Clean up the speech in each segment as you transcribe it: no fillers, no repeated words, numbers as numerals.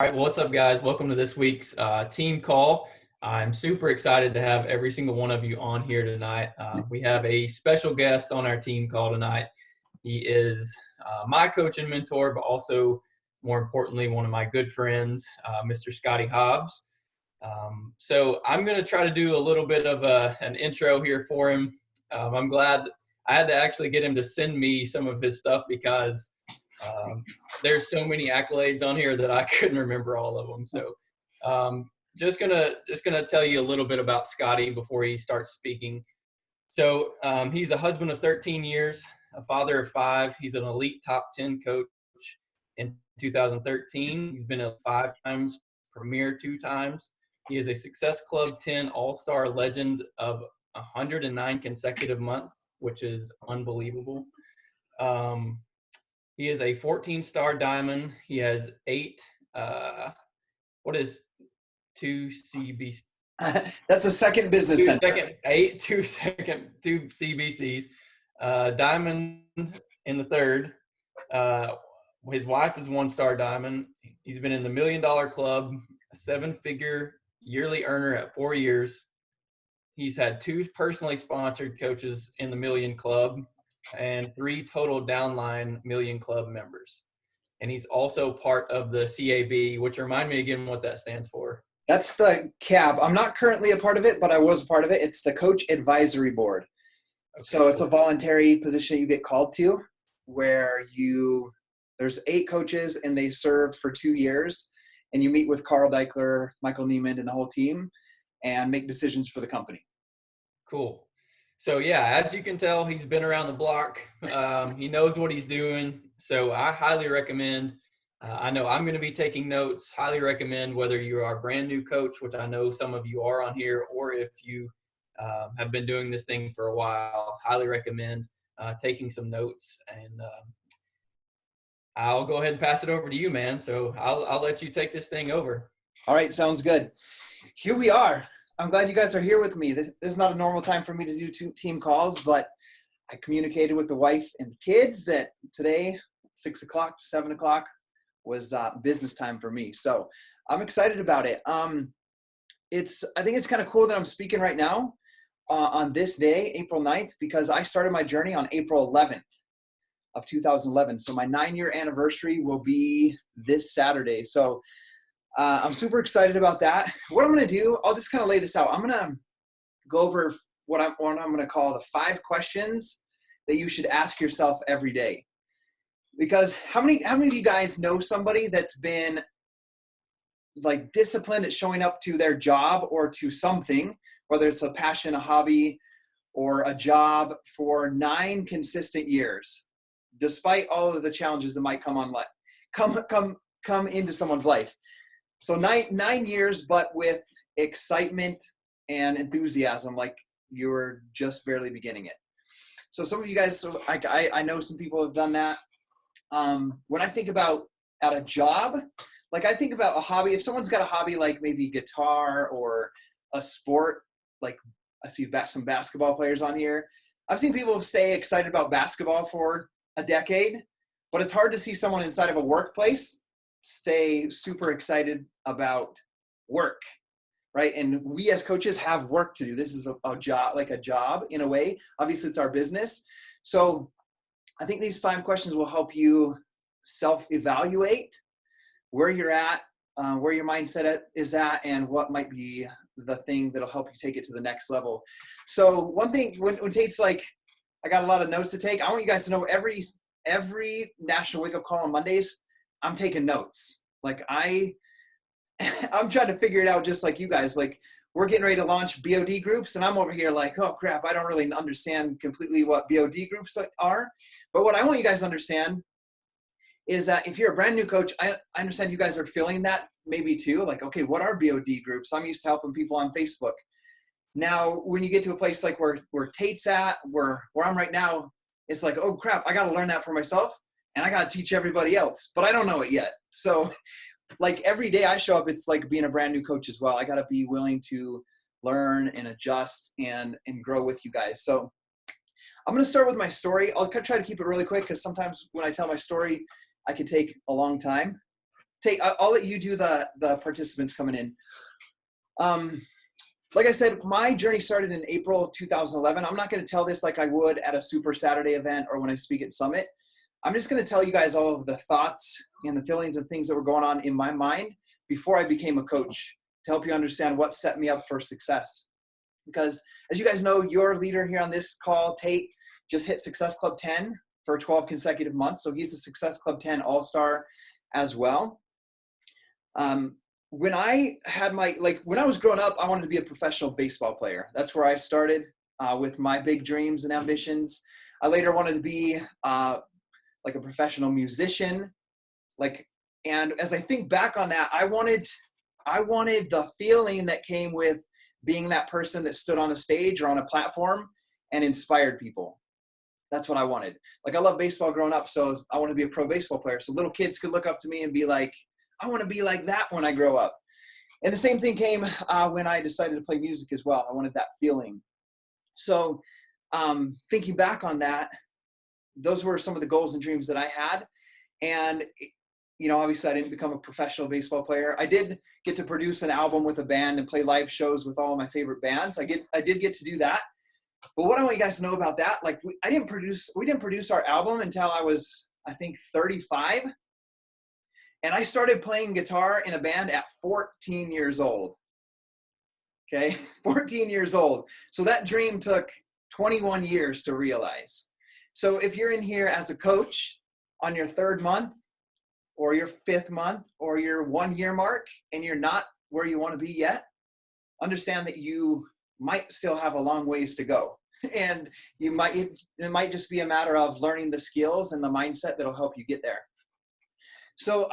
All right, well, what's up, guys? Welcome to this week's team call. I'm super excited to have every single one of you on here tonight. We have a special guest on our team call tonight. He is my coach and mentor, but also, more importantly, one of my good friends, Mr. Scotty Hobbs. So I'm going to try to do a little bit of an intro here for him. I'm glad I had to actually get him to send me some of his stuff because there's so many accolades on here that I couldn't remember all of them. So just gonna tell you a little bit about Scotty before he starts speaking. So he's a husband of 13 years, a father of 5. He's an elite top 10 coach in 2013. He's been a 5 times premier 2 times. He is a Success Club 10 All-Star legend of 109 consecutive months, which is unbelievable. He is a 14-star diamond. He has 8, what is 2 CBC? That's a second business center. 2 CBCs. Diamond in the 3rd. His wife is 1-star diamond. He's been in the $1 Million Club, a 7-figure yearly earner at 4 years. He's had 2 personally sponsored coaches in the Million Club and 3 total downline Million Club members. And he's also part of the CAB, which remind me again what that stands for. That's the CAB. I'm not currently a part of it, but I was a part of it. It's the Coach Advisory Board. Okay, so it's a voluntary position you get called to where there's 8 coaches and they serve for 2 years. And you meet with Carl Deichler, Michael Neiman, and the whole team and make decisions for the company. Cool. So, yeah, as you can tell, he's been around the block. He knows what he's doing. So I highly recommend. I know I'm going to be taking notes. Highly recommend whether you are a brand new coach, which I know some of you are on here, or if you have been doing this thing for a while, highly recommend taking some notes. And I'll go ahead and pass it over to you, man. So I'll let you take this thing over. All right, sounds good. Here we are. I'm glad you guys are here with me. This is not a normal time for me to do 2 team calls, but I communicated with the wife and the kids that today, 6 o'clock to 7 o'clock, was business time for me. So I'm excited about it. I think it's kind of cool that I'm speaking right now on this day, April 9th, because I started my journey on April 11th of 2011. So my 9-year anniversary will be this Saturday. So I'm super excited about that. What I'm going to do, I'll just kind of lay this out. I'm going to go over what I'm going to call the 5 questions that you should ask yourself every day. Because how many of you guys know somebody that's been like disciplined at showing up to their job or to something, whether it's a passion, a hobby, or a job for 9 consistent years, despite all of the challenges that might come into someone's life? So 9 years, but with excitement and enthusiasm, like you were just barely beginning it. So some of you guys, I know some people have done that. When I think about at a job, like I think about a hobby. If someone's got a hobby like maybe guitar or a sport, like I see some basketball players on here. I've seen people stay excited about basketball for a decade, but it's hard to see someone inside of a workplace stay super excited about work, right? And we as coaches have work to do. This is a job, like a job in a way. Obviously, it's our business. So I think these 5 questions will help you self-evaluate where you're at, where your mindset is at, and what might be the thing that'll help you take it to the next level. So one thing, when Tate's like, I got a lot of notes to take, I want you guys to know every National Wake Up Call on Mondays, I'm taking notes. Like I'm trying to figure it out just like you guys. Like we're getting ready to launch BOD groups and I'm over here like, oh crap, I don't really understand completely what BOD groups are. But what I want you guys to understand is that if you're a brand new coach, I understand you guys are feeling that maybe too. Like, okay, what are BOD groups? I'm used to helping people on Facebook. Now, when you get to a place like where Tate's at, where I'm right now, it's like, oh crap, I got to learn that for myself. And I got to teach everybody else, but I don't know it yet. So like every day I show up, it's like being a brand new coach as well. I got to be willing to learn and adjust and grow with you guys. So I'm going to start with my story. I'll try to keep it really quick because sometimes when I tell my story, I can take a long time. Tate, I'll let you do the participants coming in. Like I said, my journey started in April of 2011. I'm not going to tell this like I would at a Super Saturday event or when I speak at Summit. I'm just going to tell you guys all of the thoughts and the feelings and things that were going on in my mind before I became a coach to help you understand what set me up for success. Because as you guys know, your leader here on this call, Tate, just hit Success Club 10 for 12 consecutive months. So he's a Success Club 10 All-Star as well. When I was growing up, I wanted to be a professional baseball player. That's where I started with my big dreams and ambitions. I later wanted to be like a professional musician. And as I think back on that, I wanted the feeling that came with being that person that stood on a stage or on a platform and inspired people. That's what I wanted. Like, I love baseball growing up, so I wanted to be a pro baseball player. So little kids could look up to me and be like, I want to be like that when I grow up. And the same thing came when I decided to play music as well. I wanted that feeling. So thinking back on that, those were some of the goals and dreams that I had. And, you know, obviously I didn't become a professional baseball player. I did get to produce an album with a band and play live shows with all of my favorite bands. I did get to do that. But what I want you guys to know about that, like, we didn't produce our album until I was, I think, 35. And I started playing guitar in a band at 14 years old. Okay, 14 years old. So that dream took 21 years to realize. So if you're in here as a coach on your 3rd month or your 5th month or your 1-year mark and you're not where you want to be yet, understand that you might still have a long ways to go. And it might just be a matter of learning the skills and the mindset that'll help you get there. So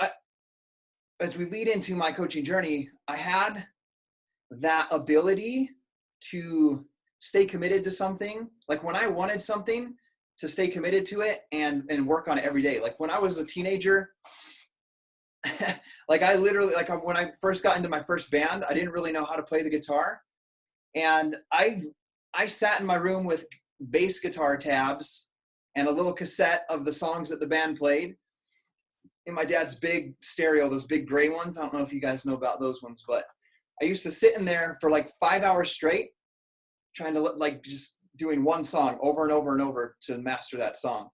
as we lead into my coaching journey, I had that ability to stay committed to something. Like, when I wanted something, to stay committed to it and work on it every day. Like, when I was a teenager, when I first got into my first band, I didn't really know how to play the guitar. And I sat in my room with bass guitar tabs and a little cassette of the songs that the band played in my dad's big stereo, those big gray ones. I don't know if you guys know about those ones, but I used to sit in there for like 5 hours straight, trying to just doing one song over and over and over to master that song.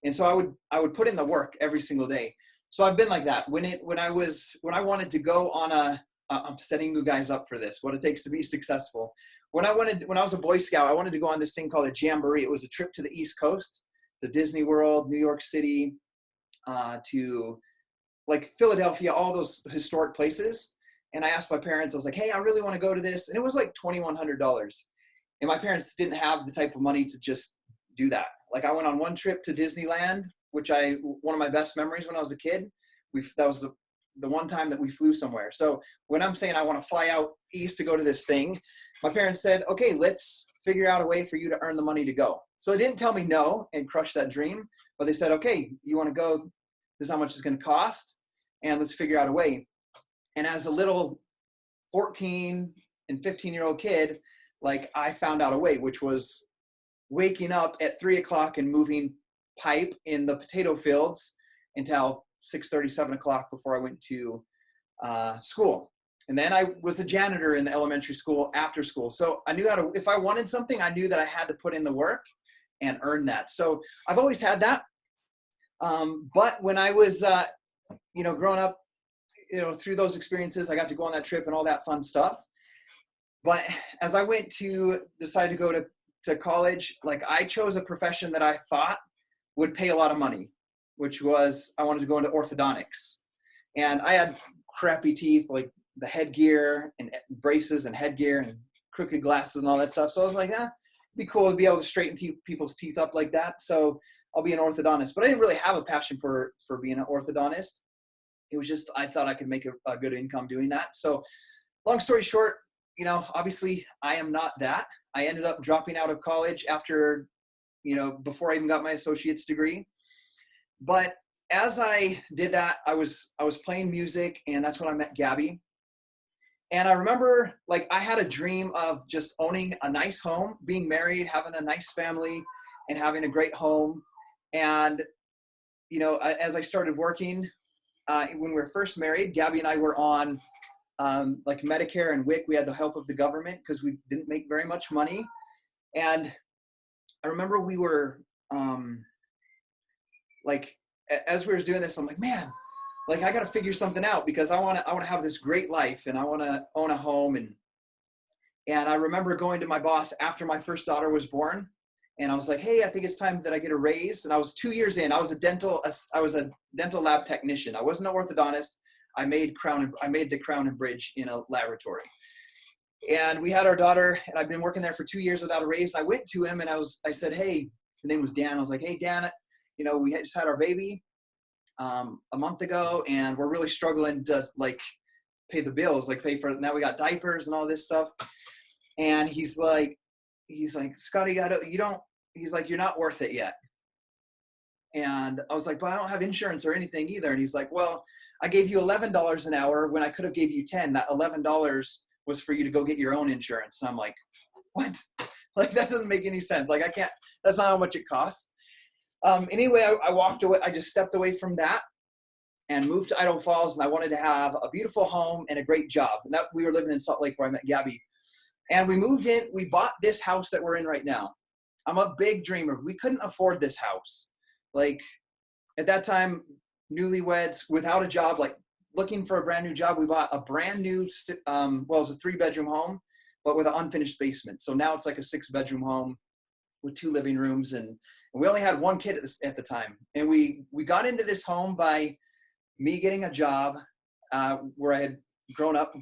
And so I would put in the work every single day. So I've been like that. When I wanted to go on I'm setting you guys up for this, what it takes to be successful. When I was a Boy Scout, I wanted to go on this thing called a Jamboree. It was a trip to the East Coast, to Disney World, New York City, to like Philadelphia, all those historic places. And I asked my parents, I was like, hey, I really want to go to this. And it was like $2,100. And my parents didn't have the type of money to just do that. Like, I went on one trip to Disneyland, one of my best memories when I was a kid. That was the one time that we flew somewhere. So when I'm saying I want to fly out east to go to this thing, my parents said, okay, let's figure out a way for you to earn the money to go. So they didn't tell me no and crush that dream, but they said, okay, you want to go? This is how much it's going to cost, and let's figure out a way. And as a little 14 and 15-year-old kid, like, I found out a way, which was waking up at 3 o'clock and moving pipe in the potato fields until 6:30, 7 o'clock before I went to school. And then I was a janitor in the elementary school after school. So I knew if I wanted something, I knew that I had to put in the work and earn that. So I've always had that. But when I was, growing up, through those experiences, I got to go on that trip and all that fun stuff. But as I went to decide to go to college, like, I chose a profession that I thought would pay a lot of money, which was, I wanted to go into orthodontics. And I had crappy teeth, like the headgear and braces and headgear and crooked glasses and all that stuff. So I was like, it'd be cool to be able to straighten people's teeth up like that. So I'll be an orthodontist. But I didn't really have a passion for being an orthodontist. It was just, I thought I could make a good income doing that. So long story short, obviously I am not that. I ended up dropping out of college after, before I even got my associate's degree. But as I did that, I was playing music, and that's when I met Gabby. And I remember, like, I had a dream of just owning a nice home, being married, having a nice family, and having a great home. And, as I started working, when we were first married, Gabby and I were on like Medicare and WIC. We had the help of the government because we didn't make very much money. And I remember we were like, as we were doing this, I'm like, man, like I got to figure something out because I want to have this great life and I want to own a home. And I remember going to my boss after my first daughter was born. And I was like, hey, I think it's time that I get a raise. And I was 2 years in. I was a dental lab technician. I wasn't an orthodontist. I made the crown and bridge in a laboratory. And we had our daughter, and I've been working there for 2 years without a raise. I went to him and I said, hey, his name was Dan. I was like, hey, Dan, we just had our baby a month ago, and we're really struggling to like pay the bills, like pay for it. Now we got diapers and all this stuff. And he's like, Scotty, he's like, you're not worth it yet. And I was like, but I don't have insurance or anything either. And he's like, well, I gave you $11 an hour when I could have gave you 10. That $11 was for you to go get your own insurance. And I'm like, what? Like, that doesn't make any sense. Like, that's not how much it costs. Anyway, I walked away. I just stepped away from that and moved to Idaho Falls. And I wanted to have a beautiful home and a great job. And that we were living in Salt Lake where I met Gabby. And we moved in, we bought this house that we're in right now. I'm a big dreamer. We couldn't afford this house. Like at that time, newlyweds without a job, like looking for a brand new job, we bought a brand new, it was a 3-bedroom home, but with an unfinished basement. So now it's like a 6-bedroom home with 2 living rooms. And we only had 1 kid at the time. And we got into this home by me getting a job where I had grown up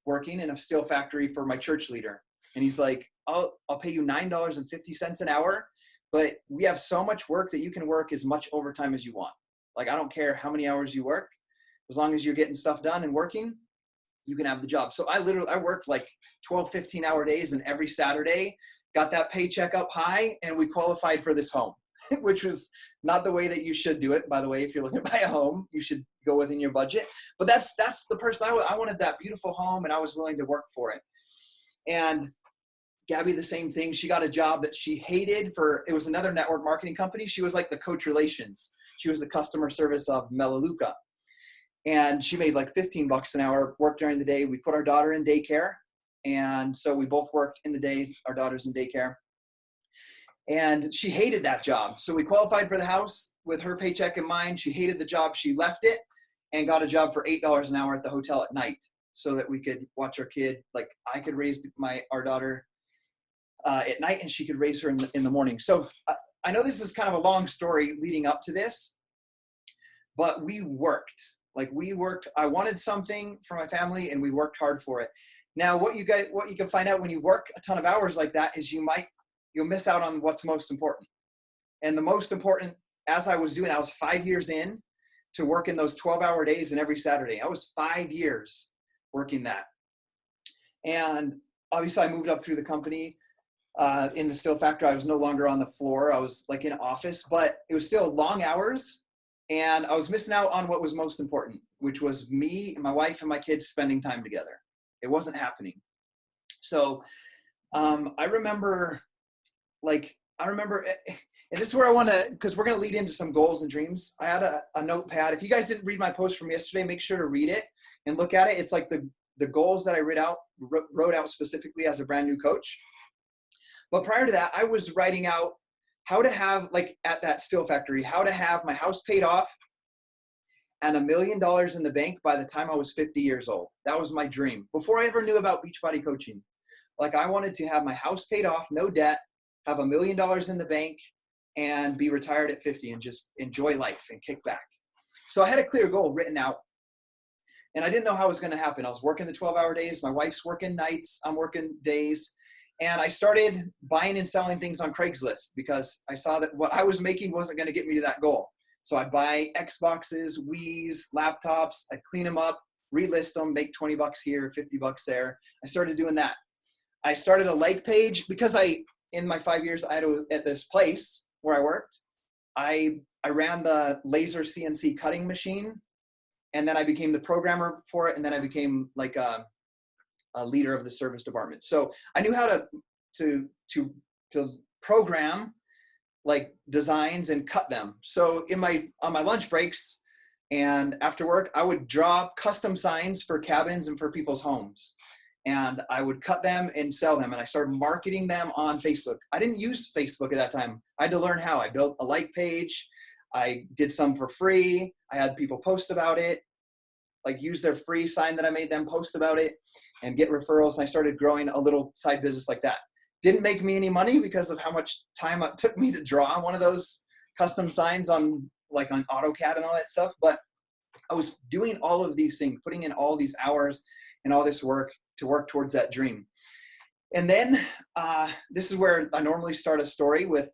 working in a steel factory for my church leader. And he's like, I'll pay you $9.50 an hour, but we have so much work that you can work as much overtime as you want. Like, I don't care how many hours you work, as long as you're getting stuff done and working, you can have the job. So I worked like 12, 15-hour days, and every Saturday got that paycheck up high, and we qualified for this home, which was not the way that you should do it. By the way, if you're looking to buy a home, you should go within your budget. But that's the person I wanted, that beautiful home, and I was willing to work for it. And Gabby, the same thing. She got a job that she hated it was another network marketing company. She was like the coach relations. She was the customer service of Melaleuca. And she made like $15 an hour, worked during the day. We put our daughter in daycare. And so we both worked in the day, our daughter's in daycare. And she hated that job. So we qualified for the house with her paycheck in mind. She hated the job. She left it and got a job for $8 an hour at the hotel at night so that we could watch our kid. Like, I could raise our daughter at night, and she could raise her in the morning. So I know this is kind of a long story leading up to this, but we worked. I wanted something for my family, and we worked hard for it. Now, what you can find out when you work a ton of hours like that is you'll miss out on what's most important. And the most important, as I was 5 years in to work in those 12-hour days and every Saturday. I was 5 years working that. And obviously I moved up through the company. In the steel factory, I was no longer on the floor. I was like in an office, but it was still long hours. And I was missing out on what was most important, which was me, my wife, and my kids spending time together. It wasn't happening. So I remember, and this is where I want to, because we're going to lead into some goals and dreams. I had a notepad. If you guys didn't read my post from yesterday, make sure to read it and look at it. It's like the goals that I wrote out specifically as a brand new coach. But prior to that, I was writing out how to have, like at that steel factory, how to have my house paid off and $1 million in the bank by the time I was 50 years old. That was my dream. Before I ever knew about Beachbody coaching, like I wanted to have my house paid off, no debt, have $1 million in the bank, and be retired at 50 and just enjoy life and kick back. So I had a clear goal written out, and I didn't know how it was going to happen. I was working the 12-hour days. My wife's working nights. I'm working days. And I started buying and selling things on Craigslist because I saw that what I was making wasn't going to get me to that goal. So I'd buy Xboxes, Wiis, laptops, I'd clean them up, relist them, make $20 here, $50 there. I started doing that. I started a like page because in my 5 years, at this place where I worked, I ran the laser CNC cutting machine, and then I became the programmer for it, and then I became like a leader of the service department. So I knew how to program like designs and cut them. So on my lunch breaks, And after work, I would draw custom signs for cabins and for people's homes. And I would cut them and sell them. And I started marketing them on Facebook. I didn't use Facebook at that time. I had to learn how. I built a like page. I did some for free. I had people post about it, like use their free sign that I made them, post about it, and get referrals. And I started growing a little side business like that. Didn't make me any money because of how much time it took me to draw one of those custom signs on AutoCAD and all that stuff. But I was doing all of these things, putting in all these hours and all this work to work towards that dream. And then this is where I normally start a story with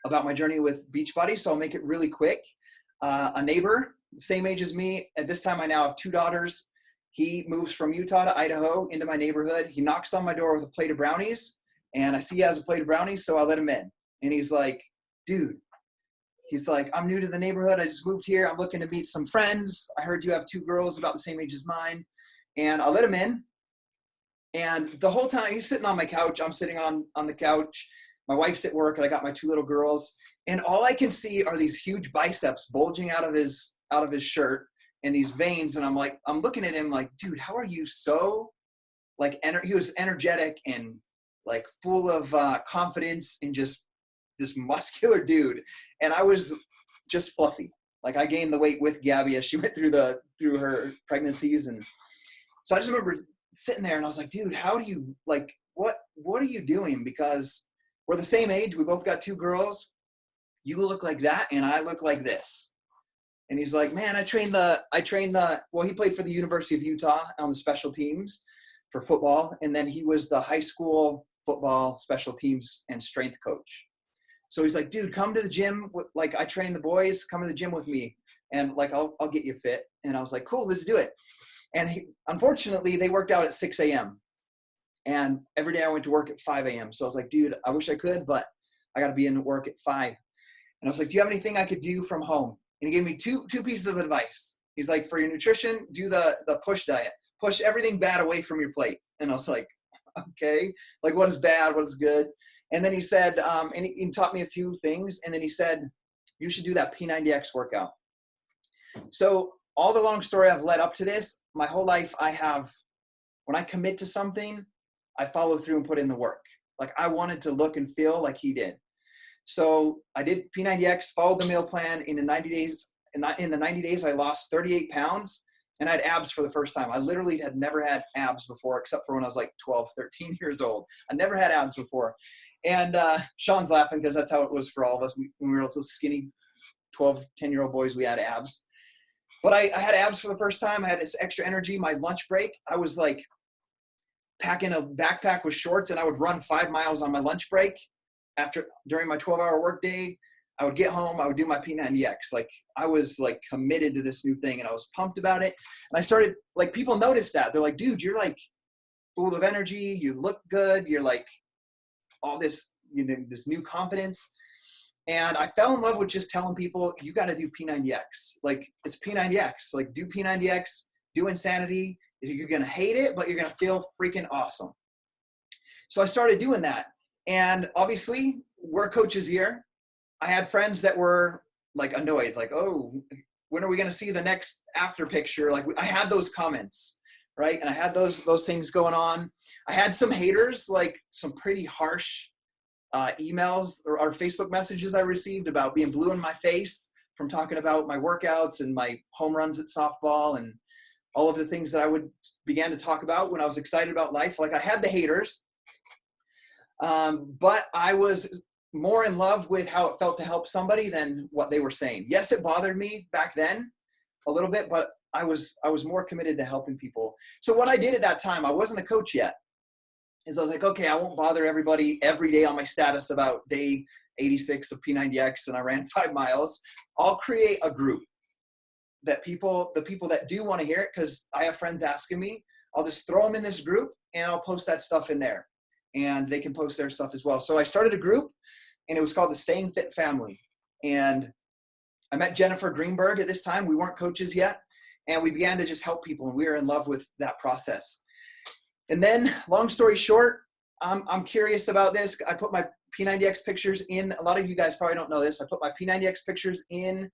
about my journey with Beachbody. So I'll make it really quick. A neighbor, same age as me. At this time, I now have 2 daughters. He moves from Utah to Idaho into my neighborhood. He knocks on my door with a plate of brownies, and I see he has a plate of brownies, so I let him in. And he's like, dude, he's like, I'm new to the neighborhood. I just moved here. I'm looking to meet some friends. I heard you have 2 girls about the same age as mine. And I let him in. And the whole time he's sitting on my couch, I'm sitting on the couch. My wife's at work and I got my 2 little girls. And all I can see are these huge biceps bulging out of his shirt and these veins. And I'm looking at him like, dude, how are you so he was energetic and like full of confidence and just this muscular dude. And I was just fluffy. Like I gained the weight with Gabby as she went through her pregnancies. And so I just remember sitting there and I was like, dude, how do you what are you doing? Because we're the same age. We both got 2 girls. You look like that and I look like this. And he's like, man, he played for the University of Utah on the special teams for football. And then he was the high school football special teams and strength coach. So he's like, dude, come to the gym. Like I train the boys, come to the gym with me. And like, I'll get you fit. And I was like, cool, let's do it. And unfortunately they worked out at 6 a.m. And every day I went to work at 5 a.m. So I was like, dude, I wish I could, but I got to be in work at 5. And I was like, do you have anything I could do from home? And he gave me two pieces of advice. He's like, for your nutrition, do the push diet. Push everything bad away from your plate. And I was like, okay, like what is bad, what is good? And then he said, and he taught me a few things. And then he said, you should do that P90X workout. So all the long story I've led up to this, my whole life when I commit to something, I follow through and put in the work. Like I wanted to look and feel like he did. So I did P90X, followed the meal plan. In the 90 days, in the 90 days, I lost 38 pounds and I had abs for the first time. I literally had never had abs before, except for when I was like 12, 13 years old. I never had abs before. And Sean's laughing because that's how it was for all of us. When we were little skinny 12, 10-year-old boys, we had abs. But I had abs for the first time. I had this extra energy. My lunch break, I was like packing a backpack with shorts and I would run 5 miles on my lunch break. During my 12-hour workday, I would get home, I would do my P90X. Like I was like committed to this new thing and I was pumped about it. And I started, like, people noticed that. They're like, dude, you're like full of energy. You look good. You're like all this, this new confidence. And I fell in love with just telling people, you got to do P90X. Like it's P90X, like do P90X, do Insanity. You're going to hate it, but you're going to feel freaking awesome. So I started doing that. And obviously, we're coaches here. I had friends that were like annoyed, like, oh, when are we going to see the next after picture? Like I had those comments, right? And I had those things going on. I had some haters, like some pretty harsh emails or Facebook messages I received about being blue in my face from talking about my workouts and my home runs at softball and all of the things that I began to talk about when I was excited about life. Like I had the haters. But I was more in love with how it felt to help somebody than what they were saying. Yes, it bothered me back then a little bit, but I was more committed to helping people. So what I did at that time, I wasn't a coach yet, is I was like, okay, I won't bother everybody every day on my status about day 86 of P90X and I ran 5 miles. I'll create a group that the people that do want to hear it, because I have friends asking me, I'll just throw them in this group and I'll post that stuff in there. And they can post their stuff as well. So I started a group and it was called the Staying Fit Family. And I met Jennifer Greenberg at this time. We weren't coaches yet. And we began to just help people. And we were in love with that process. And then long story short, I'm curious about this. I put my P90X pictures in. A lot of you guys probably don't know this. I put my P90X pictures in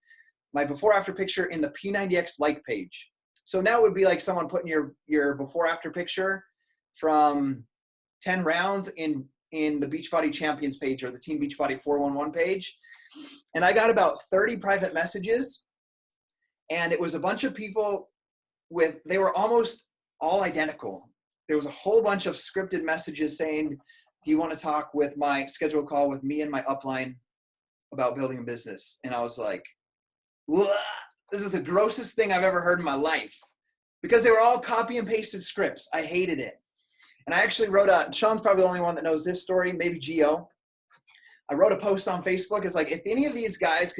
my before after picture in the P90X like page. So now it would be like someone putting your before after picture from 10 rounds in the Beachbody Champions page or the Team Beachbody 411 page. And I got about 30 private messages, and it was a bunch of people they were almost all identical. There was a whole bunch of scripted messages saying, do you want to talk with my scheduled call with me and my upline about building a business? And I was like, this is the grossest thing I've ever heard in my life, because they were all copy and pasted scripts. I hated it. And I actually wrote Sean's probably the only one that knows this story, maybe Gio. I wrote a post on Facebook. It's like, if any of these guys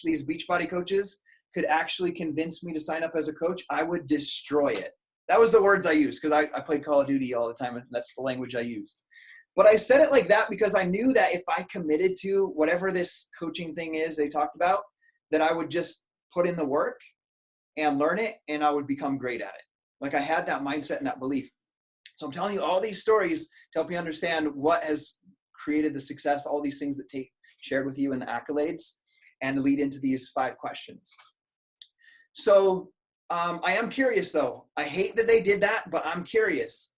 these Beachbody coaches could actually convince me to sign up as a coach, I would destroy it. That was the words I used, because I played Call of Duty all the time, and that's the language I used. But I said it like that because I knew that if I committed to whatever this coaching thing is they talked about, that I would just put in the work and learn it, and I would become great at it. Like, I had that mindset and that belief. So I'm telling you all these stories to help you understand what has created the success, all these things that Tate shared with you in the accolades, and lead into these 5 questions. So I am curious though. I hate that they did that, but I'm curious.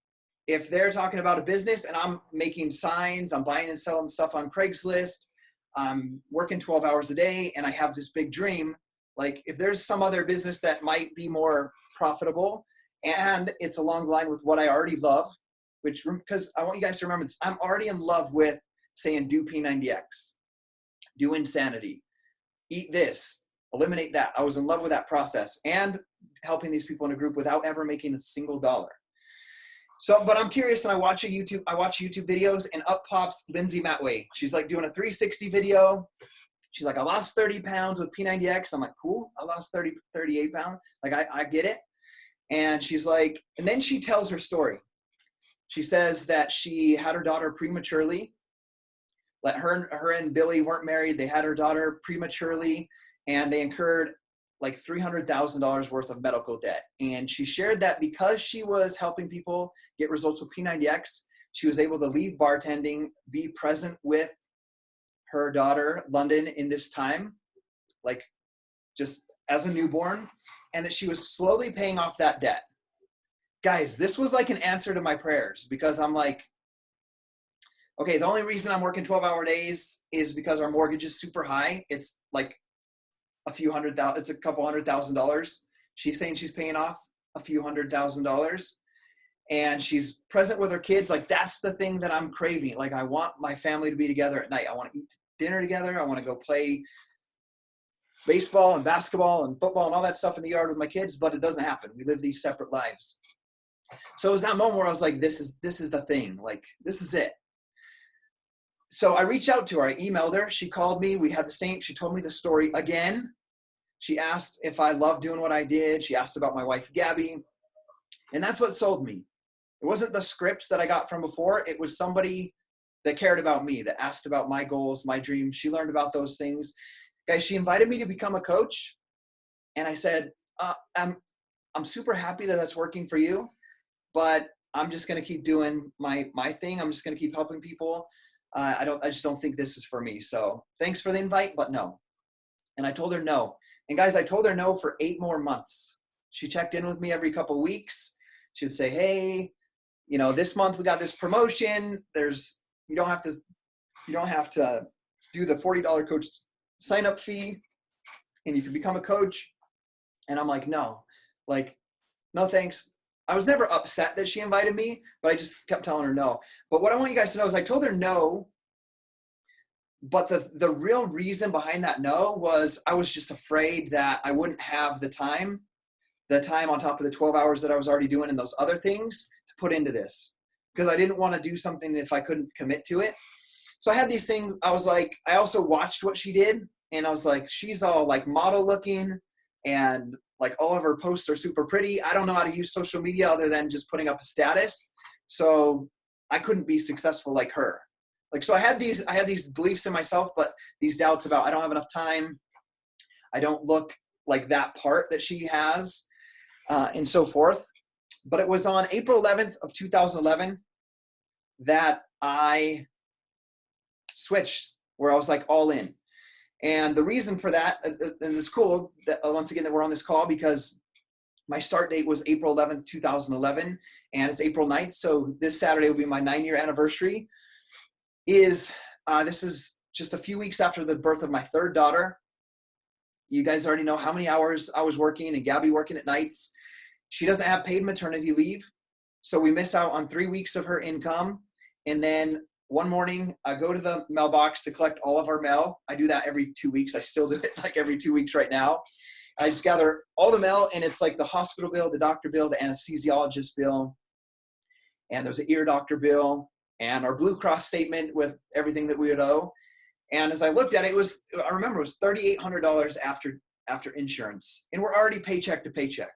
If they're talking about a business and I'm making signs, I'm buying and selling stuff on Craigslist, I'm working 12 hours a day, and I have this big dream, like if there's some other business that might be more profitable and it's along the line with what I already love, because I want you guys to remember this, I'm already in love with saying do P90X, do Insanity, eat this, eliminate that. I was in love with that process and helping these people in a group without ever making a single dollar. So, but I'm curious, and I watch YouTube videos, and up pops Lindsay Matway. She's like doing a 360 video. She's like, I lost 30 pounds with P90X. I'm like, cool. I lost 38 pounds. Like, I get it. And she's like, and then she tells her story. She says that she had her daughter prematurely. Like her and Billy weren't married. They had her daughter prematurely, and they incurred like $300,000 worth of medical debt. And she shared that because she was helping people get results with P90X, she was able to leave bartending, be present with her daughter, London, in this time, like just as a newborn, and that she was slowly paying off that debt. Guys, this was like an answer to my prayers, because I'm like, okay, the only reason I'm working 12-hour days is because our mortgage is super high. It's like it's a couple $100,000. She's saying she's paying off a few $100,000, and she's present with her kids. Like, that's the thing that I'm craving. Like, I want my family to be together at night. I want to eat dinner together. I want to go play baseball and basketball and football and all that stuff in the yard with my kids, but it doesn't happen. We live these separate lives. So it was that moment where I was like, this is the thing. Like, this is it. So I reached out to her. I emailed her. She called me. She told me the story again. She asked if I loved doing what I did. She asked about my wife, Gabby. And that's what sold me. It wasn't the scripts that I got from before. It was somebody that cared about me, that asked about my goals, my dreams. She learned about those things. Guys, she invited me to become a coach. And I said, I'm super happy that that's working for you, but I'm just going to keep doing my thing. I'm just going to keep helping people. I just don't think this is for me. So thanks for the invite, but no. And I told her no. And guys, I told her no for 8 more months. She checked in with me every couple of weeks. She would say, hey, this month we got this promotion. You don't have to do the $40 coach sign up fee, and you can become a coach. And I'm like, no, thanks. I was never upset that she invited me, but I just kept telling her no. But what I want you guys to know is I told her no, but the real reason behind that no was I was just afraid that I wouldn't have the time on top of the 12 hours that I was already doing and those other things to put into this, because I didn't want to do something if I couldn't commit to it. So I had these things. I was like, I also watched what she did, and I was like, she's all like model looking, and like all of her posts are super pretty. I don't know how to use social media other than just putting up a status. So I couldn't be successful like her. So I had these beliefs in myself, but these doubts about I don't have enough time. I don't look like that part that she has, and so forth. But it was on April 11th of 2011 that I switched, where I was like all in. And the reason for that, and it's cool that once again that we're on this call, because my start date was April 11th, 2011, and it's April 9th. So this Saturday will be my 9-year anniversary. This is just a few weeks after the birth of my third daughter. You guys already know how many hours I was working, and Gabby working at nights. She doesn't have paid maternity leave, so we miss out on 3 weeks of her income. And then one morning, I go to the mailbox to collect all of our mail. I do that every 2 weeks. I still do it like every 2 weeks right now. I just gather all the mail, and it's like the hospital bill, the doctor bill, the anesthesiologist bill, and there's an ear doctor bill, and our Blue Cross statement with everything that we would owe. And as I looked at it, I remember it was $3,800 after insurance, and we're already paycheck to paycheck.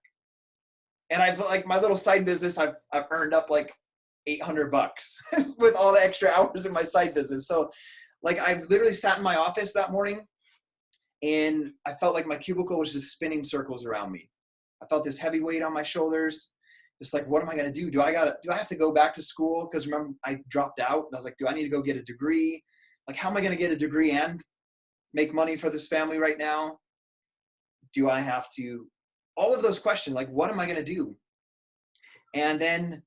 And I've like my little side business, I've earned up like $800 with all the extra hours in my side business. So like I've literally sat in my office that morning, and I felt like my cubicle was just spinning circles around me. I felt this heavy weight on my shoulders. Just like, what am I going to do? Do I have to go back to school? Because remember, I dropped out, and I was like, do I need to go get a degree? Like, how am I going to get a degree and make money for this family right now? Do I have to? All of those questions, like, what am I going to do? And then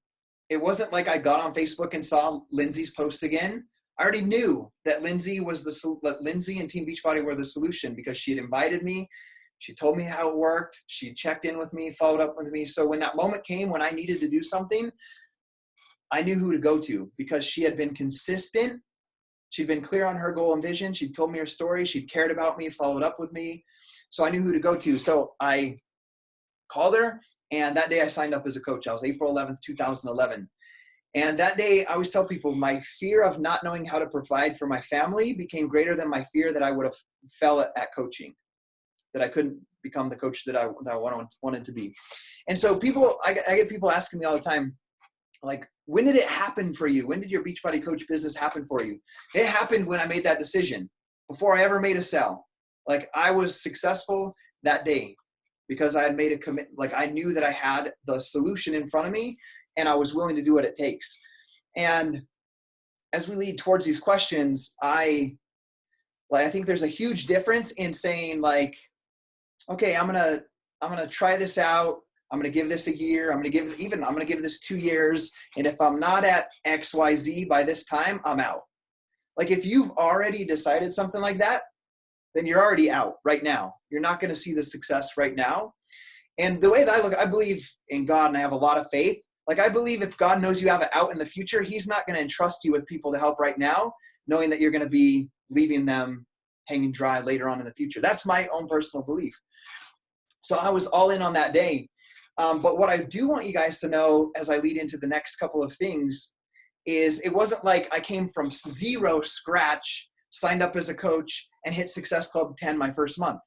it wasn't like I got on Facebook and saw Lindsay's posts again. I already knew that Lindsay and Team Beachbody were the solution, because she had invited me. She told me how it worked. She checked in with me, followed up with me. So when that moment came when I needed to do something, I knew who to go to, because she had been consistent. She'd been clear on her goal and vision. She'd told me her story. She'd cared about me, followed up with me. So I knew who to go to. So I called her, and that day I signed up as a coach. I was April 11th, 2011. And that day, I always tell people, my fear of not knowing how to provide for my family became greater than my fear that I would have felt at coaching, that I couldn't become the coach that I wanted to be. And so I get people asking me all the time, like, when did it happen for you? When did your Beachbody coach business happen for you? It happened when I made that decision, before I ever made a sale. Like, I was successful that day because I had made a commitment. Like, I knew that I had the solution in front of me, and I was willing to do what it takes. And as we lead towards these questions, I think there's a huge difference in saying, like, okay, I'm gonna try this out. I'm gonna give this a year. I'm gonna give this 2 years. And if I'm not at XYZ by this time, I'm out. Like, if you've already decided something like that, then you're already out right now. You're not gonna see the success right now. And the way that I look, I believe in God, and I have a lot of faith. Like, I believe if God knows you have it out in the future, he's not gonna entrust you with people to help right now, knowing that you're gonna be leaving them hanging dry later on in the future. That's my own personal belief. So I was all in on that day. But what I do want you guys to know as I lead into the next couple of things is it wasn't like I came from zero scratch, signed up as a coach, and hit Success Club 10 my first month.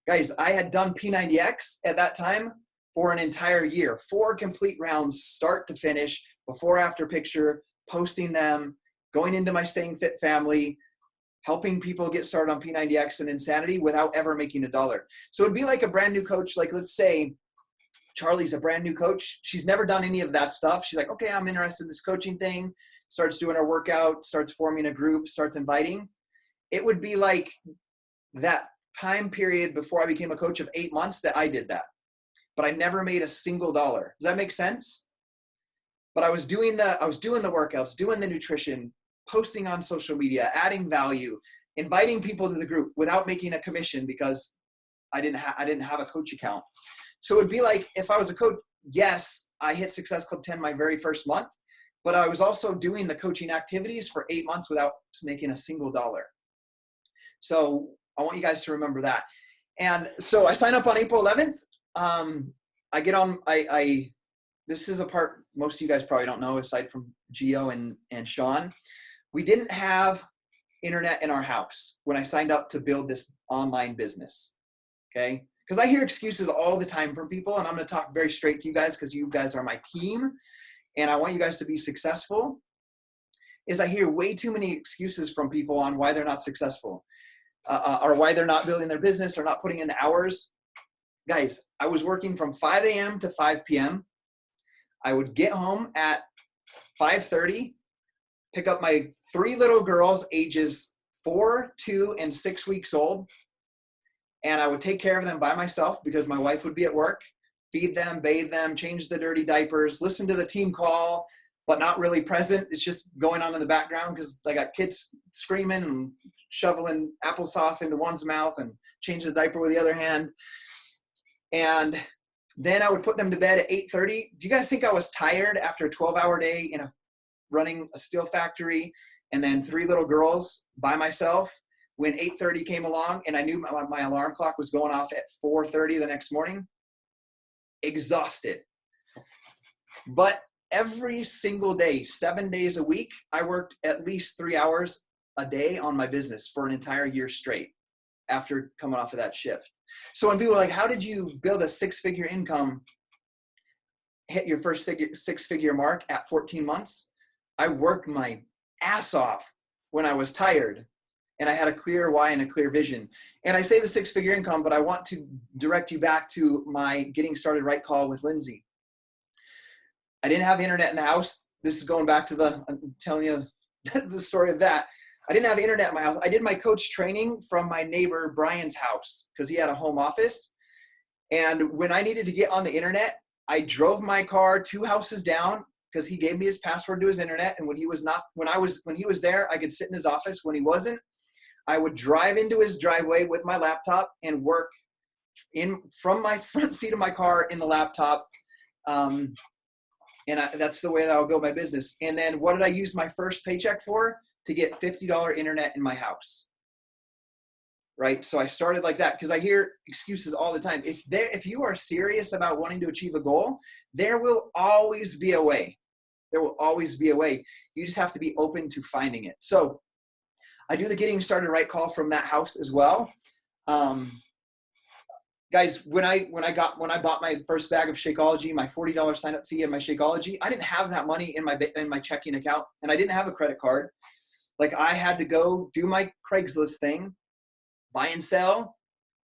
Guys, I had done P90X at that time for an entire year, 4 complete rounds, start to finish, before, after picture, posting them, going into my Staying Fit family, helping people get started on P90X and Insanity without ever making $1. So it'd be like a brand new coach. Like, let's say Charlie's a brand new coach. She's never done any of that stuff. She's like, okay, I'm interested in this coaching thing, starts doing her workout, starts forming a group, starts inviting. It would be like that time period before I became a coach of 8 months that I did that. But I never made a single dollar. Does that make sense? But I was doing the workouts, doing the nutrition, posting on social media, adding value, inviting people to the group without making a commission, because I didn't have a coach account. So it'd be like, if I was a coach, yes, I hit Success Club 10 my very first month, but I was also doing the coaching activities for 8 months without making a single dollar. So I want you guys to remember that. And so I sign up on April 11th. I get on, this is a part most of you guys probably don't know, aside from Gio and Sean. We didn't have internet in our house when I signed up to build this online business, okay? Because I hear excuses all the time from people, and I'm going to talk very straight to you guys because you guys are my team, and I want you guys to be successful. Is I hear way too many excuses from people on why they're not successful, or why they're not building their business or not putting in the hours. Guys, I was working from 5 a.m. to 5 p.m. I would get home at 5:30, pick up my 3 little girls, ages 4, 2, and 6 weeks old. And I would take care of them by myself because my wife would be at work, feed them, bathe them, change the dirty diapers, listen to the team call, but not really present. It's just going on in the background because I got kids screaming and shoveling applesauce into one's mouth and changing the diaper with the other hand. And then I would put them to bed at 8:30. Do you guys think I was tired after a 12-hour day running a steel factory and then 3 little girls by myself when 8:30 came along and I knew my alarm clock was going off at 4:30 the next morning? Exhausted. But every single day, 7 days a week, I worked at least 3 hours a day on my business for an entire year straight after coming off of that shift. So when people are like, how did you build a 6-figure income, hit your first 6-figure mark at 14 months? I worked my ass off when I was tired and I had a clear why and a clear vision. And I say the 6-figure income, but I want to direct you back to my getting started right call with Lindsay. I didn't have internet in the house. This is going back to I'm telling you the story of that. I didn't have internet in my house. I did my coach training from my neighbor Brian's house because he had a home office. And when I needed to get on the internet, I drove my car 2 houses down because he gave me his password to his internet. And when he was there, I could sit in his office. When he wasn't, I would drive into his driveway with my laptop and work from my front seat of my car in the laptop. That's the way that I'll build my business. And then what did I use my first paycheck for? To get $50 internet in my house. Right? So I started like that because I hear excuses all the time. If you are serious about wanting to achieve a goal, there will always be a way. There will always be a way. You just have to be open to finding it. So I do the getting started right call from that house as well. Guys, when I bought my first bag of Shakeology, my $40 sign up fee in my Shakeology, I didn't have that money in my checking account and I didn't have a credit card. Like I had to go do my Craigslist thing, buy and sell.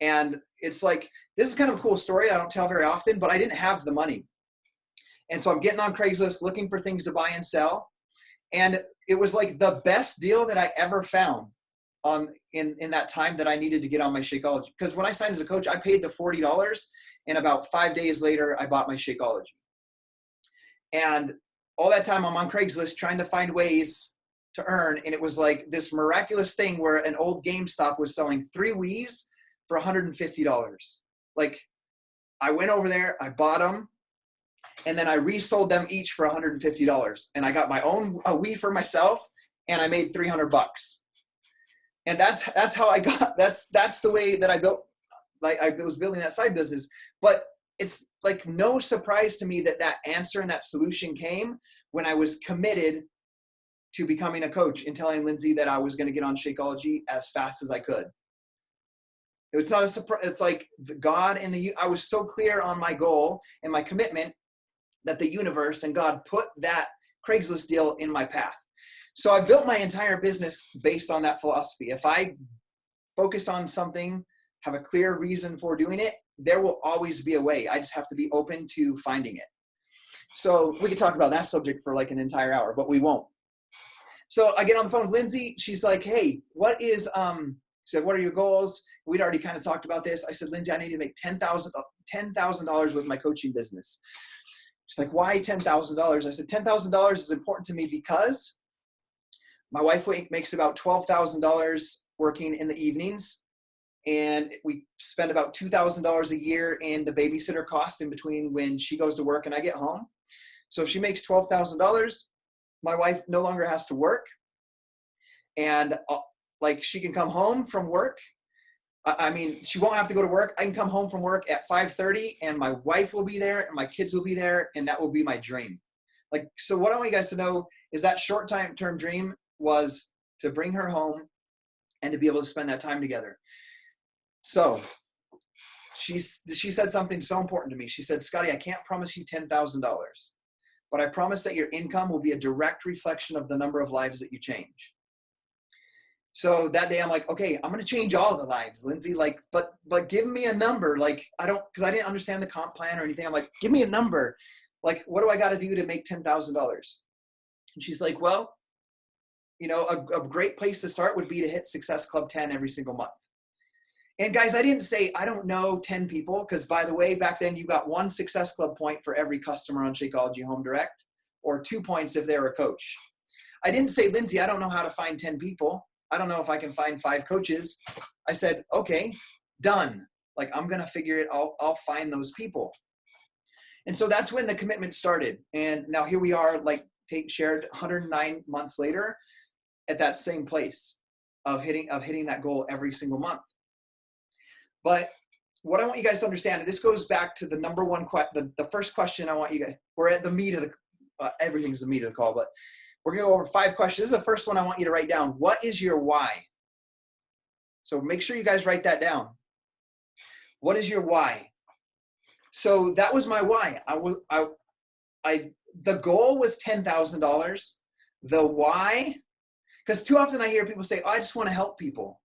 And it's like, this is kind of a cool story. I don't tell very often, but I didn't have the money. And so I'm getting on Craigslist looking for things to buy and sell. And it was like the best deal that I ever found in that time that I needed to get on my Shakeology. Because when I signed as a coach, I paid the $40 and about 5 days later, I bought my Shakeology. And all that time I'm on Craigslist trying to find ways to earn. And it was like this miraculous thing where an old GameStop was selling 3 Wiis for $150. Like I went over there, I bought them, and then I resold them each for $150. And I got my own Wii for myself and I made $300. And that's how I got, that's the way that I built, like I was building that side business. But it's like no surprise to me that answer and that solution came when I was committed to becoming a coach and telling Lindsay that I was going to get on Shakeology as fast as I could. It's not a surprise. It's like God and I was so clear on my goal and my commitment that the universe and God put that Craigslist deal in my path. So I built my entire business based on that philosophy. If I focus on something, have a clear reason for doing it, there will always be a way. I just have to be open to finding it. So we could talk about that subject for like an entire hour, but we won't. So I get on the phone with Lindsay. She's like, hey, she said, what are your goals? We'd already kind of talked about this. I said, Lindsay, I need to make $10,000 with my coaching business. She's like, why $10,000? I said, $10,000 is important to me because my wife makes about $12,000 working in the evenings. And we spend about $2,000 a year in the babysitter cost in between when she goes to work and I get home. So if she makes $12,000, my wife no longer has to work. And like she can come home from work. I mean, she won't have to go to work. I can come home from work at 5:30 and my wife will be there and my kids will be there. And that will be my dream. Like, so what I want you guys to know is that short-term dream was to bring her home and to be able to spend that time together. So she said something so important to me. She said, Scotty, I can't promise you $10,000, but I promise that your income will be a direct reflection of the number of lives that you change. So that day I'm like, okay, I'm going to change all the lives, Lindsay. Like, but give me a number. Like, because I didn't understand the comp plan or anything. I'm like, give me a number. Like, what do I got to do to make $10,000? And she's like, well, a great place to start would be to hit Success Club 10 every single month. And guys, I didn't say I don't know 10 people, because by the way, back then you got 1 Success Club point for every customer on Shakeology Home Direct, or 2 points if they're a coach. I didn't say, Lindsay, I don't know how to find 10 people. I don't know if I can find 5 coaches. I said, okay, done. Like, I'm going to figure it. I'll find those people. And so that's when the commitment started. And now here we are, like shared 109 months later at that same place of hitting that goal every single month. But what I want you guys to understand, and this goes back to the number one question, the first question I want you guys, we're at the meat of the, everything's the meat of the call, but we're going to go over 5 questions. This is the first one I want you to write down. What is your why? So make sure you guys write that down. What is your why? So that was my why. The goal was $10,000. The why, because too often I hear people say, oh, I just want to help people.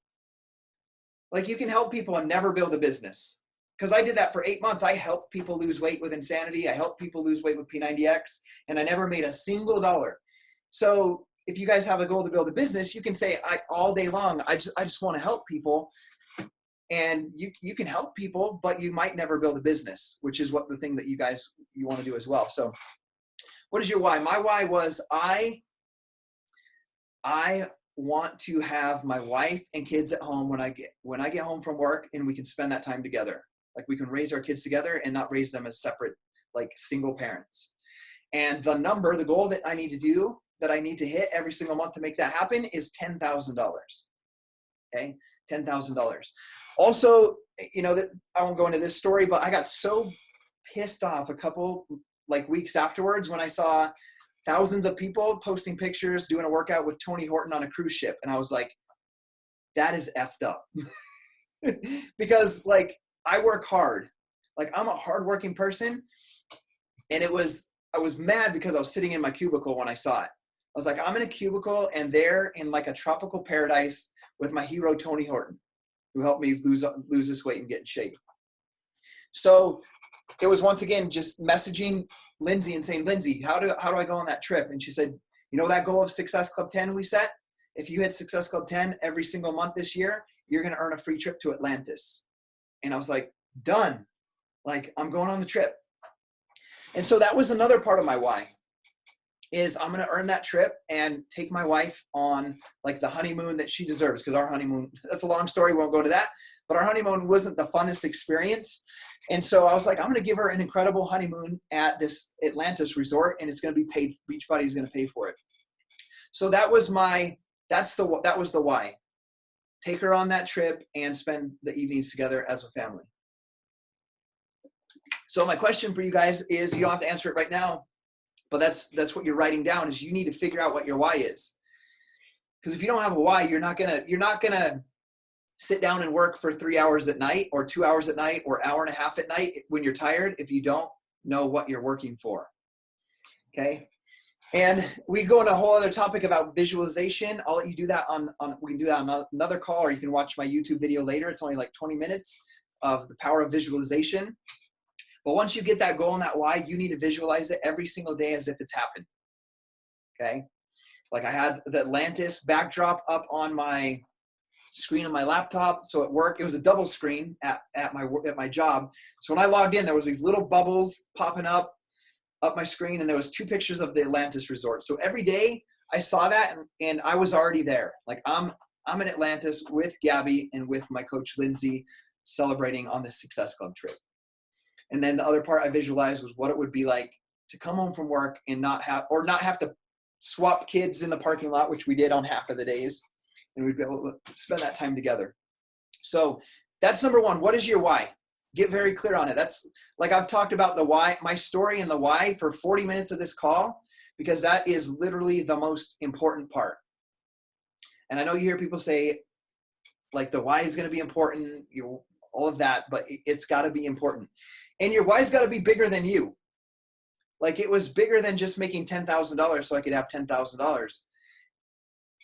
Like, you can help people and never build a business. Because I did that for 8 months. I helped people lose weight with Insanity. I helped people lose weight with P90X, and I never made a single dollar. So if you guys have a goal to build a business, you can say all day long, I just want to help people. And you can help people, but you might never build a business, which is what the thing that you want to do as well. So what is your why? My why was I want to have my wife and kids at home when I get home from work, and we can spend that time together. Like, we can raise our kids together and not raise them as separate, like single parents. And the goal that I need to hit every single month to make that happen is $10,000. Okay. $10,000. Also, that I won't go into this story, but I got so pissed off a couple weeks afterwards when I saw thousands of people posting pictures doing a workout with Tony Horton on a cruise ship. And I was like, that is effed up. Because I work hard. I'm a hardworking person. And I was mad because I was sitting in my cubicle when I saw it. I was like, I'm in a cubicle and they're in a tropical paradise with my hero, Tony Horton, who helped me lose this weight and get in shape. So it was once again just messaging Lindsay and saying, Lindsay, how do I go on that trip? And she said, that goal of Success Club 10 we set? If you hit Success Club 10 every single month this year, you're going to earn a free trip to Atlantis. And I was like, done. I'm going on the trip. And so that was another part of my why, is I'm going to earn that trip and take my wife on the honeymoon that she deserves. Because our honeymoon, that's a long story. We won't go into that. But our honeymoon wasn't the funnest experience. And so I was like, I'm going to give her an incredible honeymoon at this Atlantis resort, and it's going to be paid. Beachbody is going to pay for it. So that was the why. Take her on that trip and spend the evenings together as a family. So my question for you guys is, you don't have to answer it right now, but that's what you're writing down, is you need to figure out what your why is. Because if you don't have a why, you're not gonna sit down and work for 3 hours at night or 2 hours at night or hour and a half at night when you're tired if you don't know what you're working for. Okay. And we go into a whole other topic about visualization. I'll let you do that we can do that on another call, or you can watch my YouTube video later. It's only 20 minutes of the power of visualization. But once you get that goal and that why, you need to visualize it every single day as if it's happened. Okay. I had the Atlantis backdrop up on my screen on my laptop. So at work, it was a double screen at my job. So when I logged in, there was these little bubbles popping up my screen, and there was 2 pictures of the Atlantis resort. So every day I saw that, and I was already there. I'm in Atlantis with Gabby and with my coach, Lindsay, celebrating on this Success Club trip. And then the other part I visualized was what it would be like to come home from work and not have to swap kids in the parking lot, which we did on half of the days. And we'd be able to spend that time together. So that's number 1. What is your why? Get very clear on it. That's I've talked about the why, my story and the why for 40 minutes of this call, because that is literally the most important part. And I know you hear people say the why is going to be important, all of that, but it's got to be important. And your why's got to be bigger than you. It was bigger than just making $10,000 so I could have $10,000.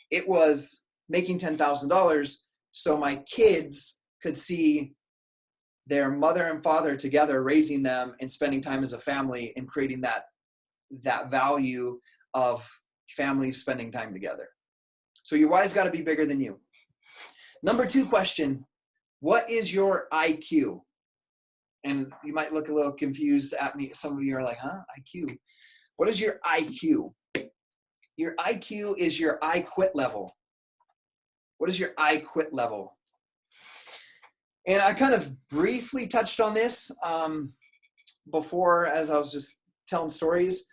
It was making $10,000 so my kids could see their mother and father together, raising them and spending time as a family, and creating that value of families spending time together. So your why's got to be bigger than you. Number 2 question, what is your IQ? And you might look a little confused at me. Some of you are like, huh? IQ. What is your IQ? Your IQ is your I quit level. What is your I quit level? And I kind of briefly touched on this before as I was just telling stories.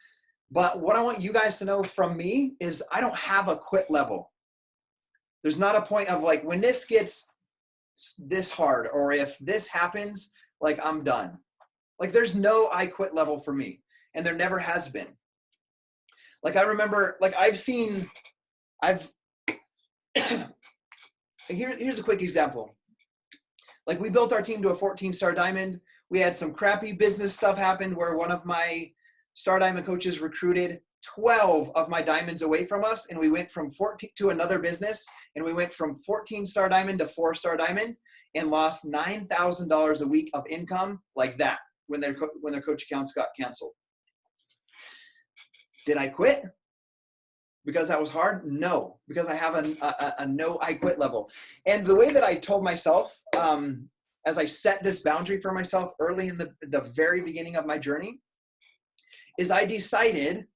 But what I want you guys to know from me is I don't have a quit level. There's not a point of like, when this gets this hard, or if this happens, like I'm done. Like there's no I quit level for me. And there never has been. Like I remember, like here's a quick example. Like we built our team to a 14-star diamond. We had some crappy business stuff happen where one of my star diamond coaches recruited 12 of my diamonds away from us. And we went from 14 to another business. And we went from 14-star diamond to 4-star diamond and lost $9,000 a week of income like that when their coach accounts got canceled. Did I quit? Because that was hard? No, because I have a no I quit level. And the way that I told myself, as I set this boundary for myself early in the very beginning of my journey, is I decided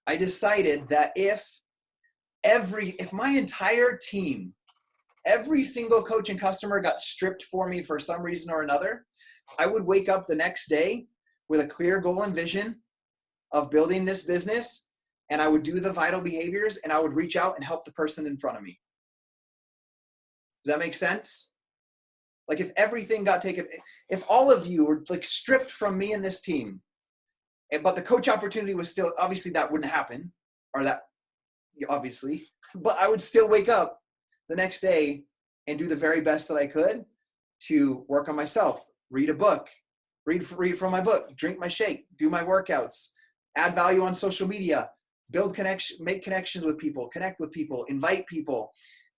that if my entire team, every single coach and customer got stripped for me for some reason or another, I would wake up the next day with a clear goal and vision of building this business, and I would do the vital behaviors, and I would reach out and help the person in front of me. Does that make sense? Like if everything got taken, if all of you were like stripped from me and this team, but the coach opportunity was still, obviously that wouldn't happen, or that obviously, but I would still wake up the next day and do the very best that I could to work on myself, read a book, read from my book, drink my shake, do my workouts, add value on social media, build connection, make connections with people, connect with people, invite people,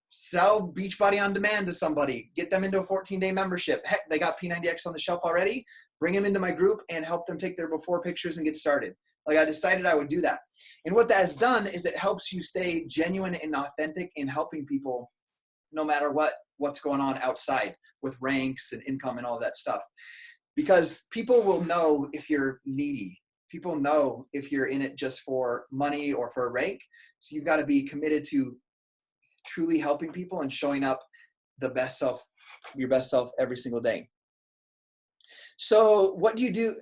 sell Beachbody on demand to somebody, get them into a 14-day membership. Heck, they got P90X on the shelf already. Bring them into my group and help them take their before pictures and get started. Like I decided I would do that. And what that has done is it helps you stay genuine and authentic in helping people no matter what's going on outside with ranks and income and all that stuff. Because people will know if you're needy. People know if you're in it just for money or for a rank. So you've got to be committed to truly helping people and showing up the best self, your best self every single day. So what do you do?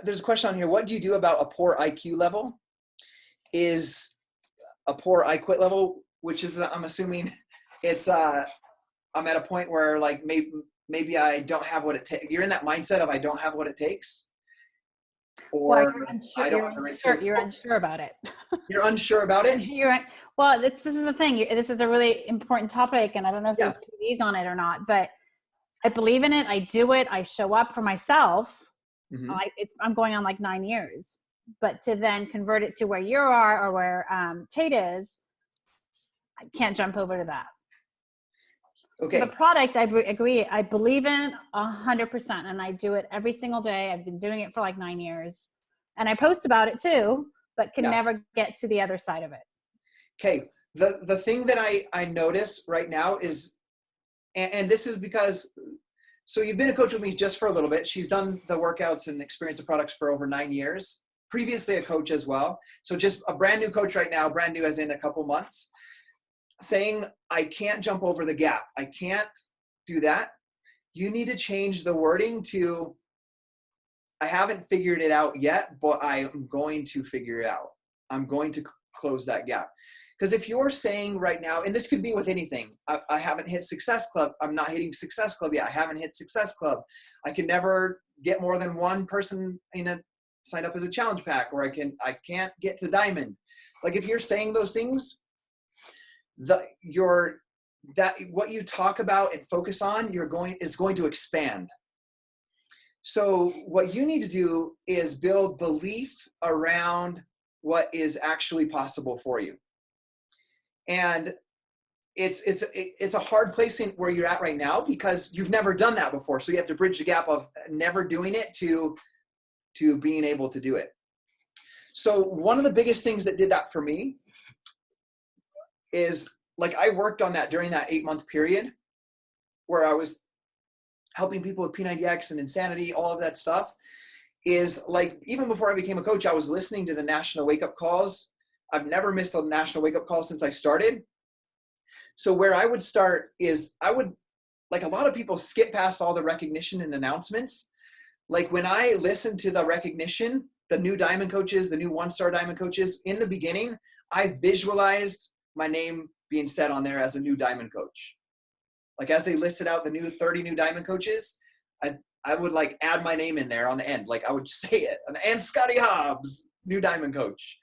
There's a question on here. What do you do about a poor IQ level? Is a poor I quit level, which is, I'm assuming it's, I'm at a point where like maybe I don't have what it takes. You're in that mindset of I don't have what it takes. Or well, you're unsure about it. You're unsure about it? Well, this is the thing. This is a really important topic, and I don't know if there's PDs on it or not, but I believe in it. I do it. I show up for myself. Mm-hmm. I'm going on like 9 years, but to then convert it to where you are or where Tate is, I can't jump over to that. Okay. So the product, I agree. I believe in 100%, and I do it every single day. I've been doing it for like 9 years, and I post about it too, but can never get to the other side of it. Okay. The thing that I notice right now is, and this is because, so you've been a coach with me just for a little bit. She's done the workouts and experienced the products for over 9 years. Previously a coach as well. So just a brand new coach right now, brand new as in a couple months. Saying, I can't jump over the gap. I can't do that. You need to change the wording to, I haven't figured it out yet, but I'm going to figure it out. I'm going to close that gap. Because if you're saying right now, and this could be with anything, I haven't hit Success Club. I'm not hitting Success Club yet. I haven't hit Success Club. I can never get more than one person sign up as a challenge pack, or I can't get to Diamond. Like if you're saying those things, what you talk about and focus on is going to expand. So what you need to do is build belief around what is actually possible for you. And it's a hard place where you're at right now because you've never done that before. So you have to bridge the gap of never doing it to being able to do it. So one of the biggest things that did that for me is like I worked on that during that 8-month period where I was helping people with P90X and insanity, all of that stuff. Is like, even before I became a coach, I was listening to the national wake up calls. I've never missed a national wake up call since I started. So where I would start is I would, like a lot of people skip past all the recognition and announcements. Like when I listened to the recognition, the new diamond coaches, the new 1-star diamond coaches, in the beginning, I visualized my name being said on there as a new diamond coach. Like as they listed out the new 30 new diamond coaches, I would like add my name in there on the end. Like I would say it. And Scotty Hobbs, new diamond coach.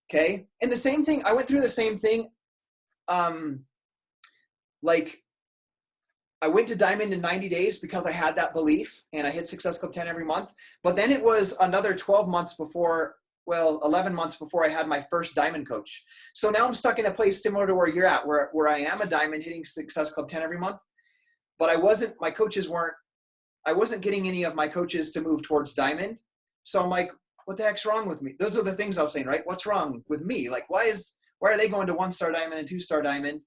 Okay. And the same thing, I went through the same thing. Like I went to diamond in 90 days because I had that belief and I hit Success Club 10 every month. But then it was another 12 months before, 11 months before I had my first diamond coach. So now I'm stuck in a place similar to where you're at, where I am a diamond hitting Success Club 10 every month, but I wasn't getting any of my coaches to move towards diamond. So I'm like, what the heck's wrong with me? Those are the things I was saying, right? What's wrong with me? Like, why are they going to 1-star diamond and 2-star diamond?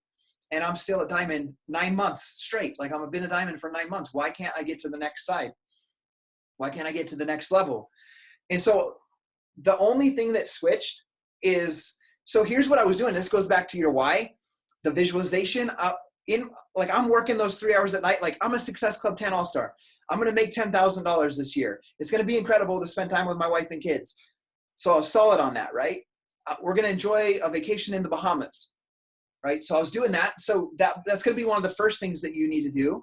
And I'm still at diamond 9 months straight. Like I've been a diamond for 9 months. Why can't I get to the next side? Why can't I get to the next level? And so the only thing that switched is, so here's what I was doing. This goes back to your why, the visualization. I'm working those 3 hours at night. Like I'm a Success Club 10 All-Star. I'm going to make $10,000 this year. It's going to be incredible to spend time with my wife and kids. So I was solid on that, right? We're going to enjoy a vacation in the Bahamas, right? So I was doing that. So that's going to be one of the first things that you need to do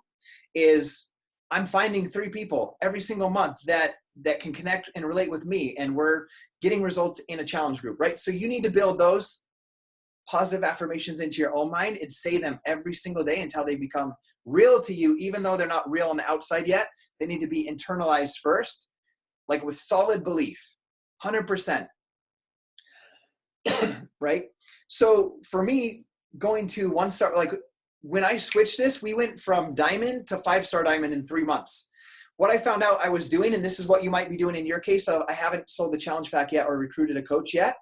is I'm finding 3 people every single month that can connect and relate with me. And we're getting results in a challenge group, right? So you need to build those positive affirmations into your own mind and say them every single day until they become real to you, even though they're not real on the outside yet. They need to be internalized first, like with solid belief, 100%. Right? So for me, going to 1-star, like when I switched this, we went from diamond to 5-star diamond in 3 months. What I found out I was doing, and this is what you might be doing in your case, I haven't sold the challenge pack yet or recruited a coach yet,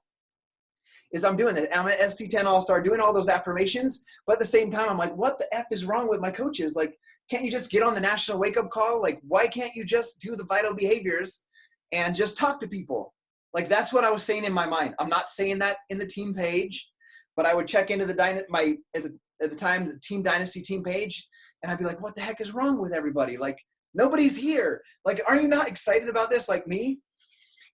is I'm doing it. I'm an SC10 All-Star, doing all those affirmations, but at the same time, I'm like, what the F is wrong with my coaches? Like, can't you just get on the national wake-up call? Like, why can't you just do the vital behaviors and just talk to people? Like, that's what I was saying in my mind. I'm not saying that in the team page, but I would check into at the time, the Team Dynasty team page, and I'd be like, what the heck is wrong with everybody? Like, nobody's here. Like, are you not excited about this like me?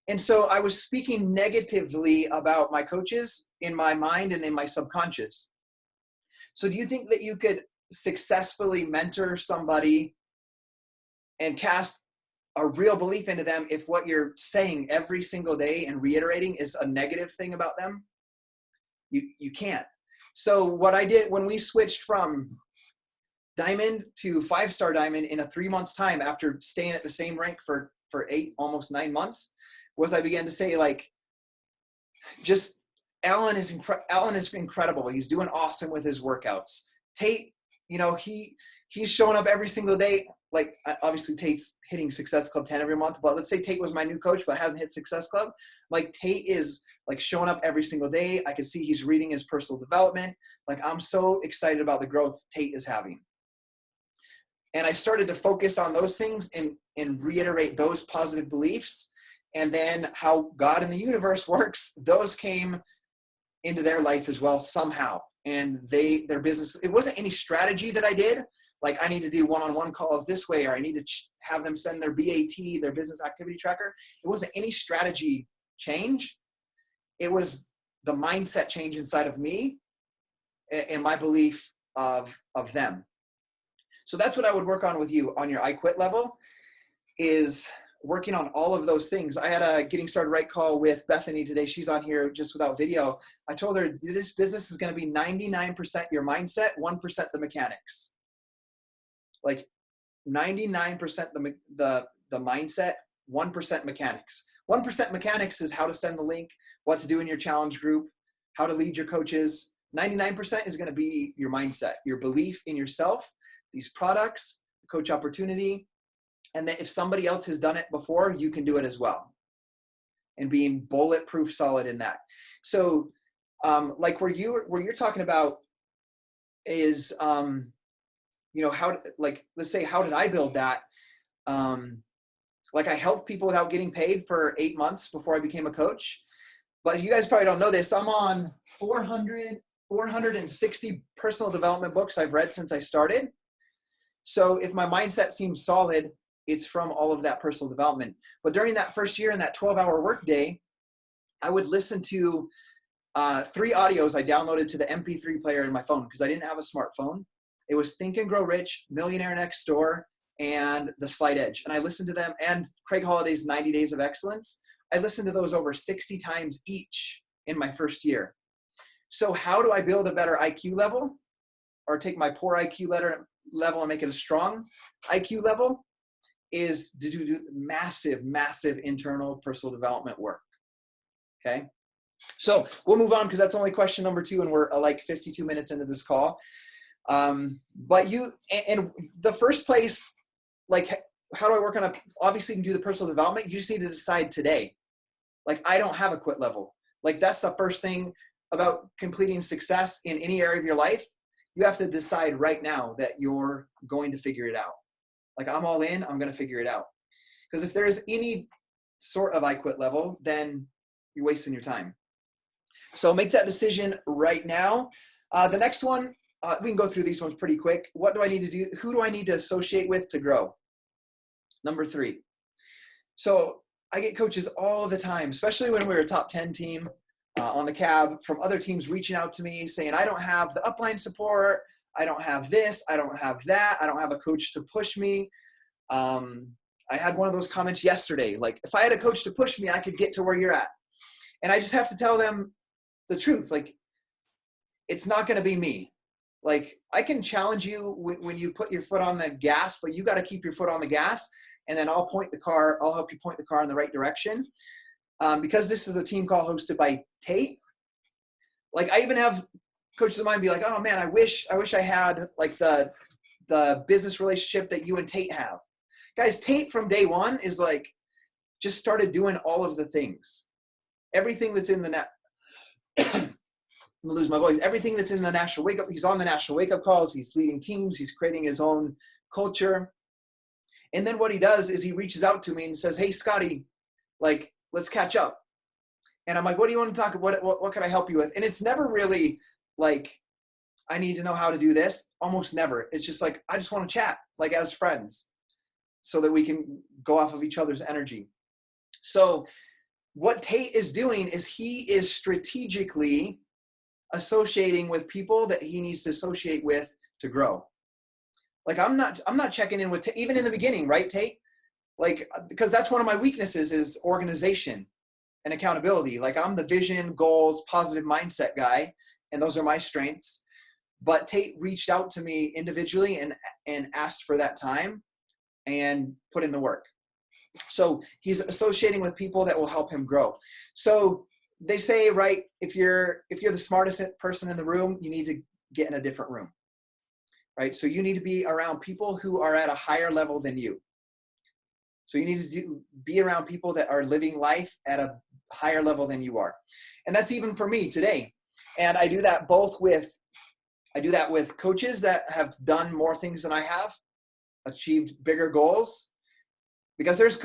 And so I was speaking negatively about my coaches in my mind and in my subconscious. So do you think that you could successfully mentor somebody and cast a real belief into them if what you're saying every single day and reiterating is a negative thing about them? You can't. So what I did when we switched from diamond to 5-star diamond in a 3 months time after staying at the same rank for 8, almost 9 months, was I began to say, like, just Alan is incredible. He's doing awesome with his workouts. Tate, he's showing up every single day. Like, obviously Tate's hitting Success Club 10 every month, but let's say Tate was my new coach but hasn't hit Success Club. Like, Tate is like showing up every single day. I can see he's reading his personal development. Like, I'm so excited about the growth Tate is having. And I started to focus on those things and reiterate those positive beliefs. And then how God and the universe works, those came into their life as well somehow. And their business, it wasn't any strategy that I did. Like, I need to do one-on-one calls this way, or I need to have them send their BAT, their business activity tracker. It wasn't any strategy change. It was the mindset change inside of me and my belief of them. So that's what I would work on with you on your I Quit level, is working on all of those things. I had a Getting Started Right call with Bethany today. She's on here just without video. I told her this business is going to be 99% your mindset, 1% the mechanics. Like 99% the mindset, 1% mechanics. 1% mechanics is how to send the link, what to do in your challenge group, how to lead your coaches. 99% is going to be your mindset, your belief in yourself, these products, the coach opportunity, and that if somebody else has done it before, you can do it as well. And being bulletproof solid in that. So like where you're talking about is, let's say, how did I build that? Like I helped people without getting paid for 8 months before I became a coach. But you guys probably don't know this. I'm on 460 personal development books I've read since I started. So if my mindset seems solid, it's from all of that personal development. But during that first year in that 12-hour workday, I would listen to 3 audios I downloaded to the MP3 player in my phone because I didn't have a smartphone. It was Think and Grow Rich, Millionaire Next Door, and The Slight Edge. And I listened to them, and Craig Holliday's 90 Days of Excellence. I listened to those over 60 times each in my first year. So how do I build a better IQ level, or take my poor IQ level and make it a strong IQ level? Is to do massive, massive internal personal development work. Okay. So we'll move on because that's only question number 2, and we're like 52 minutes into this call. But the first place, like, how do I work on obviously you can do the personal development. You just need to decide today. Like, I don't have a quit level. Like, that's the first thing about completing success in any area of your life. You have to decide right now that you're going to figure it out. Like, I'm all in, I'm going to figure it out. Because if there's any sort of I quit level, then you're wasting your time. So make that decision right now. The next one, we can go through these ones pretty quick. What do I need to do? Who do I need to associate with to grow? Number 3. So I get coaches all the time, especially when we're a top 10 team on the cab, from other teams reaching out to me saying, I don't have the upline support. I don't have this. I don't have that. I don't have a coach to push me. I had one of those comments yesterday. Like, if I had a coach to push me, I could get to where you're at. And I just have to tell them the truth. Like, it's not going to be me. Like, I can challenge you when you put your foot on the gas, but you got to keep your foot on the gas. And then I'll help you point the car in the right direction. Because this is a team call hosted by Tate. Like, I even have coaches of mine be like, oh man, I wish I had like the business relationship that you and Tate have. Guys, Tate from day one is like, just started doing all of the things. Everything that's in the net. I'm gonna lose my voice. Everything that's in the National Wake Up, he's on the National Wake Up calls. He's leading teams. He's creating his own culture. And then what he does is he reaches out to me and says, hey, Scotty, like, let's catch up. And I'm like, what do you want to talk about? What can I help you with? And it's never really like, I need to know how to do this. Almost never. It's just like, I just want to chat, like, as friends, so that we can go off of each other's energy. So what Tate is doing is he is strategically associating with people that he needs to associate with to grow. Like, I'm not checking in with Tate, even in the beginning, right, Tate? Like, because that's one of my weaknesses is organization and accountability. Like, I'm the vision, goals, positive mindset guy, and those are my strengths. But Tate reached out to me individually and asked for that time and put in the work. So he's associating with people that will help him grow. So they say, right, if you're the smartest person in the room, you need to get in a different room, right? So you need to be around people who are at a higher level than you. So you need to be around people that are living life at a higher level than you are. And that's even for me today. And I do that with coaches that have done more things than I have, achieved bigger goals. Because there's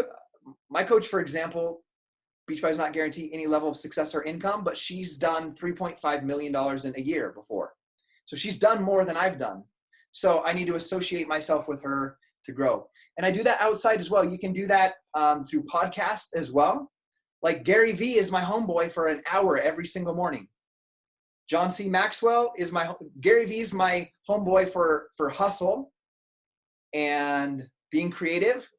my coach, for example, Beachbody does not guarantee any level of success or income, but she's done $3.5 million in a year before. So she's done more than I've done. So I need to associate myself with her to grow. And I do that outside as well. You can do that through podcasts as well. Like Gary Vee is my homeboy for an hour every single morning. John C. Maxwell is Gary Vee is my homeboy for hustle and being creative.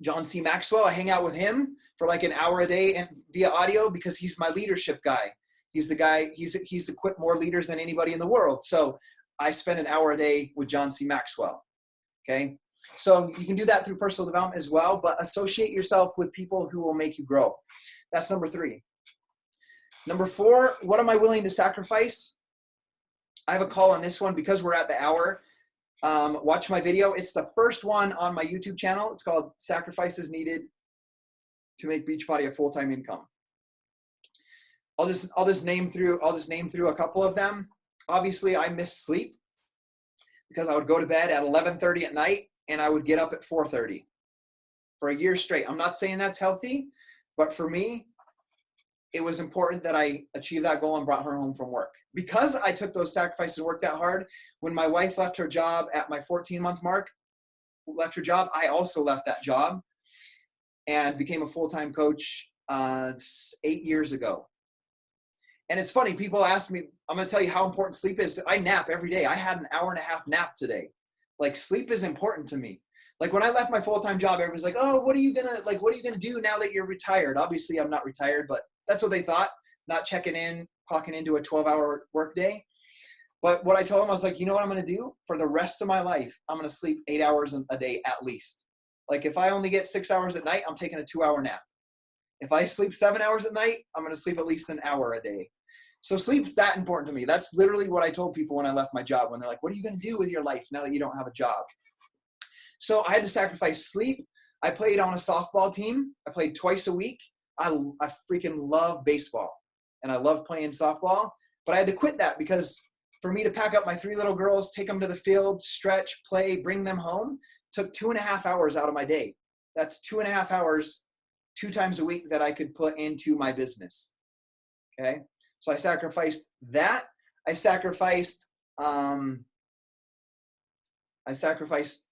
John C. Maxwell, I hang out with him for like an hour a day and via audio because he's my leadership guy. He's the guy, he's equipped more leaders than anybody in the world. So I spend an hour a day with John C. Maxwell. Okay. So you can do that through personal development as well, but associate yourself with people who will make you grow. That's number 3. Number 4, what am I willing to sacrifice? I have a call on this one because we're at the hour. Watch my video. It's the first one on my YouTube channel. It's called Sacrifices Needed to Make Beachbody a Full-Time Income. I'll just name through a couple of them. Obviously, I miss sleep. because I would go to bed at 11:30 at night and I would get up at 4:30 for a year straight. I'm not saying that's healthy, but for me, it was important that I achieve that goal and brought her home from work. Because I took those sacrifices and worked that hard, when my wife left her job at my 14-month mark, I also left that job and became a full-time coach 8 years ago. And it's funny, people ask me, I'm going to tell you how important sleep is. I nap every day. I had an hour and a half nap today. Like, sleep is important to me. Like, when I left my full-time job, everyone's like, oh, what are you going to do now that you're retired? Obviously, I'm not retired, but that's what they thought, not clocking into a 12-hour workday. But what I told them, I was like, you know what I'm going to do? For the rest of my life, I'm going to sleep 8 hours a day at least. Like, if I only get 6 hours at night, I'm taking a 2-hour nap. If I sleep 7 hours at night, I'm going to sleep at least an hour a day. So sleep's that important to me. That's literally what I told people when I left my job, when they're like, what are you going to do with your life now that you don't have a job? So I had to sacrifice sleep. I played on a softball team. I played twice a week. I freaking love baseball and I love playing softball, but I had to quit that because for me to pack up my 3 little girls, take them to the field, stretch, play, bring them home, took 2.5 hours out of my day. That's 2.5 hours, 2 times a week that I could put into my business. Okay. So I sacrificed that. I sacrificed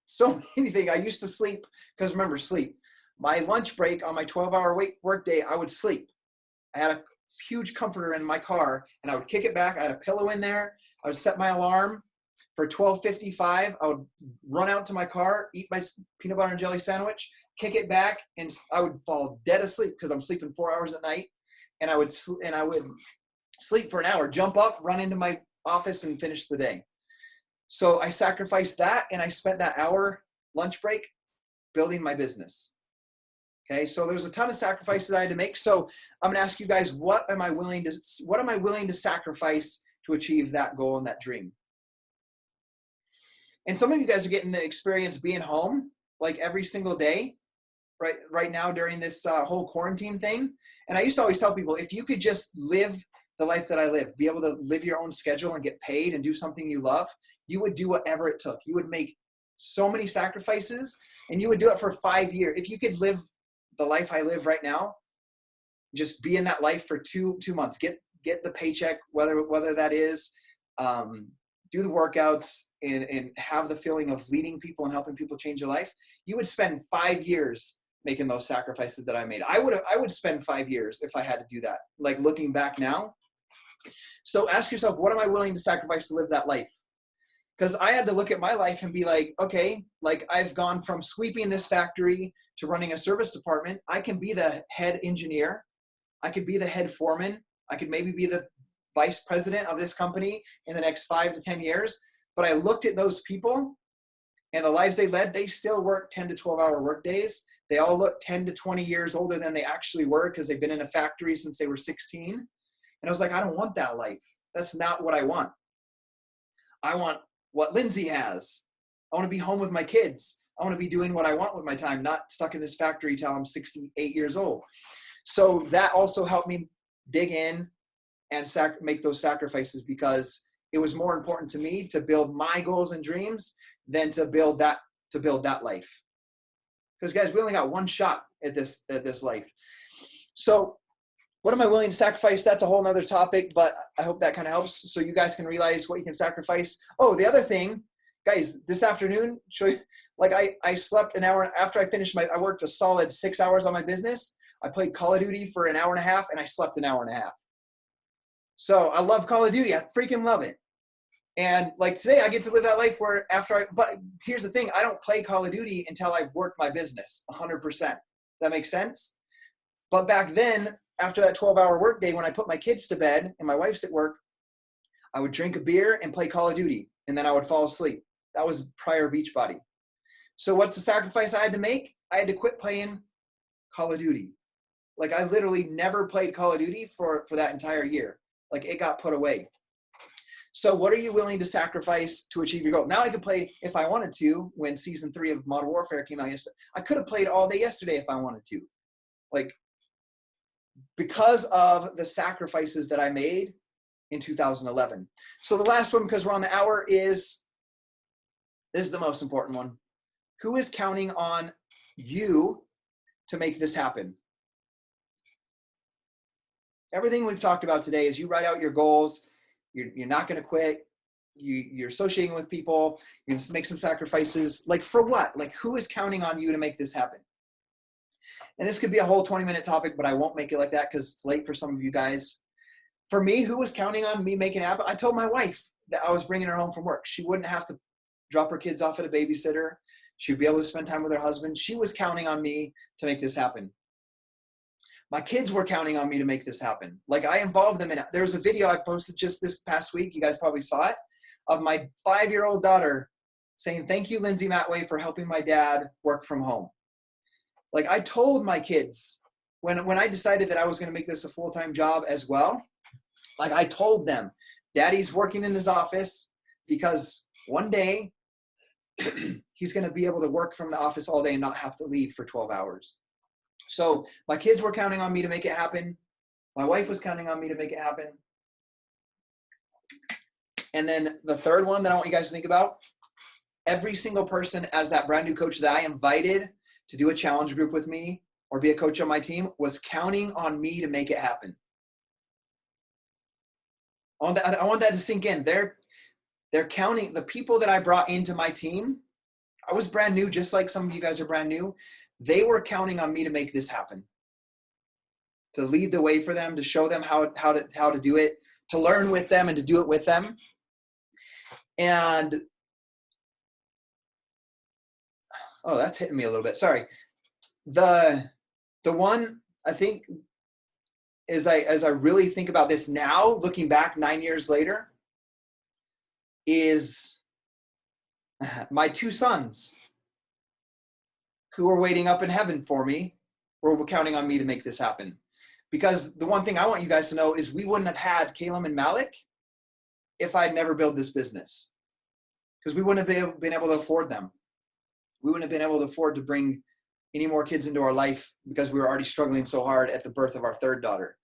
so many things. I used to sleep because remember, sleep. My lunch break on my 12-hour work day, I would sleep. I had a huge comforter in my car and I would kick it back. I had a pillow in there. I would set my alarm for 12:55. I would run out to my car, eat my peanut butter and jelly sandwich, kick it back, and I would fall dead asleep because I'm sleeping 4 hours at night. And I would sleep for an hour, jump up, run into my office and finish the day. So I sacrificed that and I spent that hour lunch break building my business. Okay, so there's a ton of sacrifices I had to make. So I'm going to ask you guys, what am I willing to sacrifice to achieve that goal and that dream? And some of you guys are getting the experience being home like every single day, right now during this whole quarantine thing. And I used to always tell people, if you could just live the life that I live, be able to live your own schedule and get paid and do something you love, you would do whatever it took. You would make so many sacrifices and you would do it for 5 years. If you could live the life I live right now, just be in that life for two months, get the paycheck, whether that is, do the workouts and have the feeling of leading people and helping people change their life, you would spend 5 years making those sacrifices that I made. I would spend 5 years if I had to do that. Like looking back now. So ask yourself, what am I willing to sacrifice to live that life? Because I had to look at my life and be like, okay, like I've gone from sweeping this factory to running a service department. I can be the head engineer. I could be the head foreman. I could maybe be the vice president of this company in the next 5 to 10 years. But I looked at those people and the lives they led. They still work 10 to 12-hour work days. They all look 10 to 20 years older than they actually were because they've been in a factory since they were 16. And I was like, I don't want that life. That's not what I want. I want what Lindsay has. I want to be home with my kids. I want to be doing what I want with my time, not stuck in this factory till I'm 68 years old. So that also helped me dig in and make those sacrifices because it was more important to me to build my goals and dreams than to build that life. Because guys, we only got one shot at this life. So what am I willing to sacrifice? That's a whole nother topic, but I hope that kind of helps so you guys can realize what you can sacrifice. Oh, the other thing, guys, this afternoon, I slept an hour after I finished I worked a solid 6 hours on my business. I played Call of Duty for an hour and a half and I slept an hour and a half. So I love Call of Duty. I freaking love it. And like today I get to live that life where but here's the thing, I don't play Call of Duty until I've worked my business 100%. That makes sense? But back then, after that 12-hour work day, when I put my kids to bed and my wife's at work, I would drink a beer and play Call of Duty and then I would fall asleep. That was prior Beachbody. So what's the sacrifice I had to make? I had to quit playing Call of Duty. Like I literally never played Call of Duty for that entire year. Like it got put away. So what are you willing to sacrifice to achieve your goal? Now I could play if I wanted to. When season 3 of Modern Warfare came out yesterday, I could have played all day yesterday if I wanted to. Like because of the sacrifices that I made in 2011. So the last one, because we're on the hour, is This is the most important one. Who is counting on you to make this happen? Everything we've talked about today is you write out your goals. You're not going to quit. You're associating with people. You're going to make some sacrifices. Like for what? Like who is counting on you to make this happen? And this could be a whole 20-minute topic, but I won't make it like that because it's late for some of you guys. For me, who was counting on me making it happen? I told my wife that I was bringing her home from work. She wouldn't have to drop her kids off at a babysitter. She would be able to spend time with her husband. She was counting on me to make this happen. My kids were counting on me to make this happen. Like I involved them in it. There was a video I posted just this past week. You guys probably saw it, of my 5-year-old daughter saying, "Thank you, Lindsay Matway, for helping my dad work from home." Like I told my kids when I decided that I was going to make this a full-time job as well, like I told them, Daddy's working in his office because one day he's going to be able to work from the office all day and not have to leave for 12 hours. So my kids were counting on me to make it happen. My wife was counting on me to make it happen. And then the third one that I want you guys to think about, every single person as that brand new coach that I invited to do a challenge group with me or be a coach on my team was counting on me to make it happen. I want that to sink in. They're counting the people that I brought into my team. I was brand new, just like some of you guys are brand new. They were counting on me to make this happen, to lead the way for them, to show them how to do it, to learn with them and to do it with them. And oh, that's hitting me a little bit. Sorry. The one I think as I really think about this now, looking back 9 years later, is my 2 sons who were waiting up in heaven for me, were counting on me to make this happen. Because the one thing I want you guys to know is we wouldn't have had Caleb and Malik if I'd never built this business. Because we wouldn't have been able to afford them. We wouldn't have been able to afford to bring any more kids into our life because we were already struggling so hard at the birth of our 3rd daughter.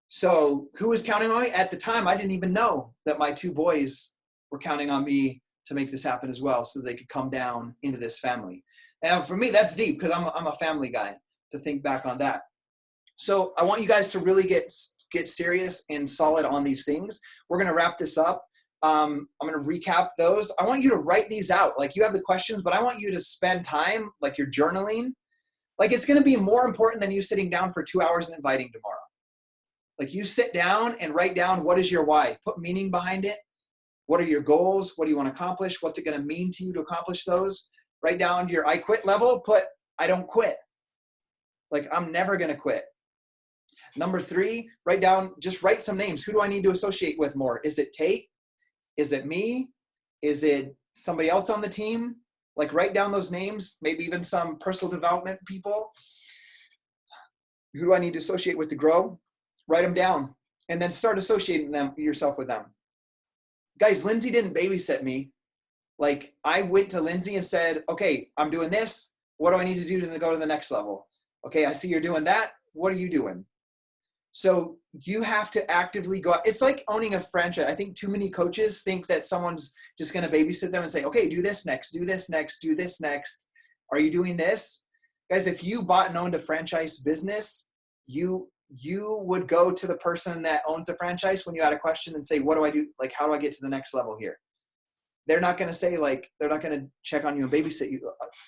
So who was counting on me? At the time, I didn't even know that my 2 boys were counting on me to make this happen as well so they could come down into this family. And for me, that's deep because I'm a family guy to think back on that. So I want you guys to really get serious and solid on these things. We're going to wrap this up. I'm going to recap those. I want you to write these out. Like you have the questions, but I want you to spend time, like you're journaling. Like it's going to be more important than you sitting down for 2 hours and inviting tomorrow. Like you sit down and write down, what is your why? Put meaning behind it. What are your goals? What do you want to accomplish? What's it going to mean to you to accomplish those? Write down your I quit level. Put I don't quit. Like I'm never going to quit. Number 3, just write some names. Who do I need to associate with more? Is it Tate? Is it me? Is it somebody else on the team? Like write down those names, maybe even some personal development people. Who do I need to associate with to grow? Write them down and then start associating yourself with them. Guys, Lindsay didn't babysit me. Like I went to Lindsay and said, okay, I'm doing this. What do I need to do to go to the next level? Okay, I see you're doing that. What are you doing? So you have to actively go out. It's like owning a franchise. I think too many coaches think that someone's just going to babysit them and say, okay, do this next, do this next, do this next. Are you doing this? Guys, if you bought and owned a franchise business, you would go to the person that owns the franchise when you had a question and say, what do I do? Like, how do I get to the next level here? They're not going to say like, they're not going to check on you and babysit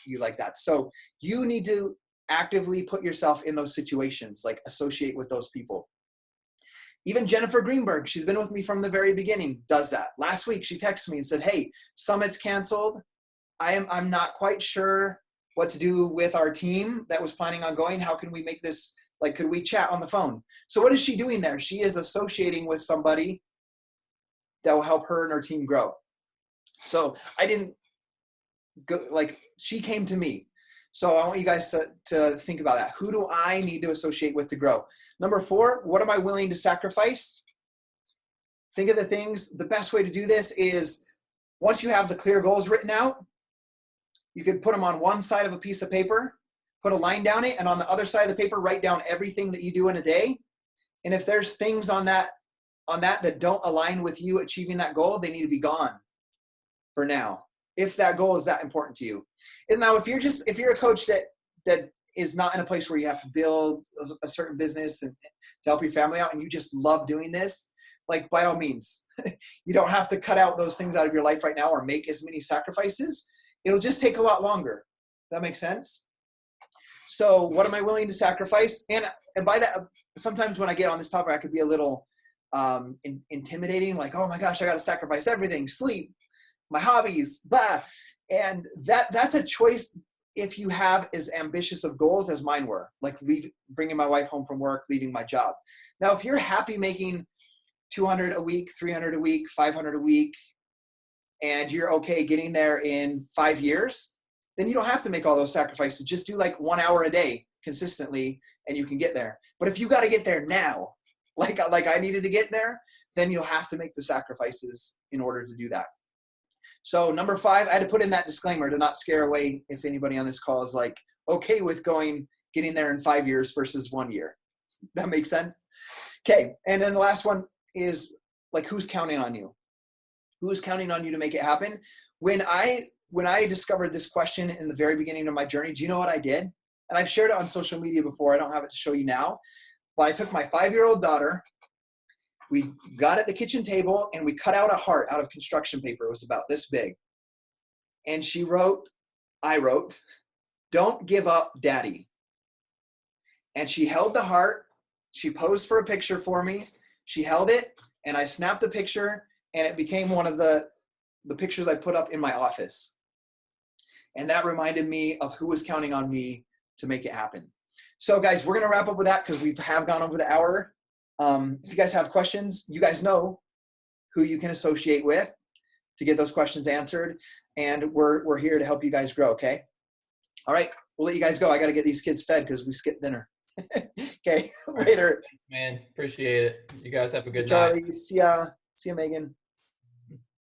you like that. So you need to actively put yourself in those situations, like associate with those people. Even Jennifer Greenberg, she's been with me from the very beginning, does that. Last week, she texted me and said, hey, Summit's canceled. I'm not quite sure what to do with our team that was planning on going. How can we make this, like, could we chat on the phone? So what is she doing there? She is associating with somebody that will help her and her team grow. So I didn't go, like, she came to me. So I want you guys to think about that. Who do I need to associate with to grow? Number 4, what am I willing to sacrifice? Think of the things. The best way to do this is once you have the clear goals written out, you can put them on one side of a piece of paper, put a line down it, and on the other side of the paper, write down everything that you do in a day. And if there's things on that don't align with you achieving that goal, they need to be gone for now. if that goal is that important to you. And now if you're a coach that is not in a place where you have to build a certain business and to help your family out, and you just love doing this, like by all means, you don't have to cut out those things out of your life right now or make as many sacrifices. It'll just take a lot longer. That makes sense? So what am I willing to sacrifice? And by that, sometimes when I get on this topic, I could be a little intimidating, like, oh my gosh, I got to sacrifice everything, sleep, my hobbies, blah. And that's a choice if you have as ambitious of goals as mine were, like bringing my wife home from work, leaving my job. Now, if you're happy making 200 a week, 300 a week, 500 a week, and you're okay getting there in 5 years, then you don't have to make all those sacrifices. Just do like 1 hour a day consistently and you can get there. But if you got to get there now, like I needed to get there, then you'll have to make the sacrifices in order to do that. So number 5, I had to put in that disclaimer to not scare away if anybody on this call is like, okay with getting there in 5 years versus 1 year. That makes sense? Okay. And then the last one is like, who's counting on you? Who's counting on you to make it happen? When I discovered this question in the very beginning of my journey, do you know what I did? And I've shared it on social media before. I don't have it to show you now. But I took my 5-year-old daughter, we got at the kitchen table and we cut out a heart out of construction paper. It was about this big. And I wrote, "Don't give up, Daddy." And she held the heart. She posed for a picture for me. She held it and I snapped the picture and it became one of the pictures I put up in my office. And that reminded me of who was counting on me to make it happen. So guys, we're going to wrap up with that because we have gone over the hour. If you guys have questions, you guys know who you can associate with to get those questions answered. And we're here to help you guys grow, okay? All right, we'll let you guys go. I got to get these kids fed because we skipped dinner. Okay, later. Man, appreciate it. You guys have a good Charlie, night. see ya, Megan.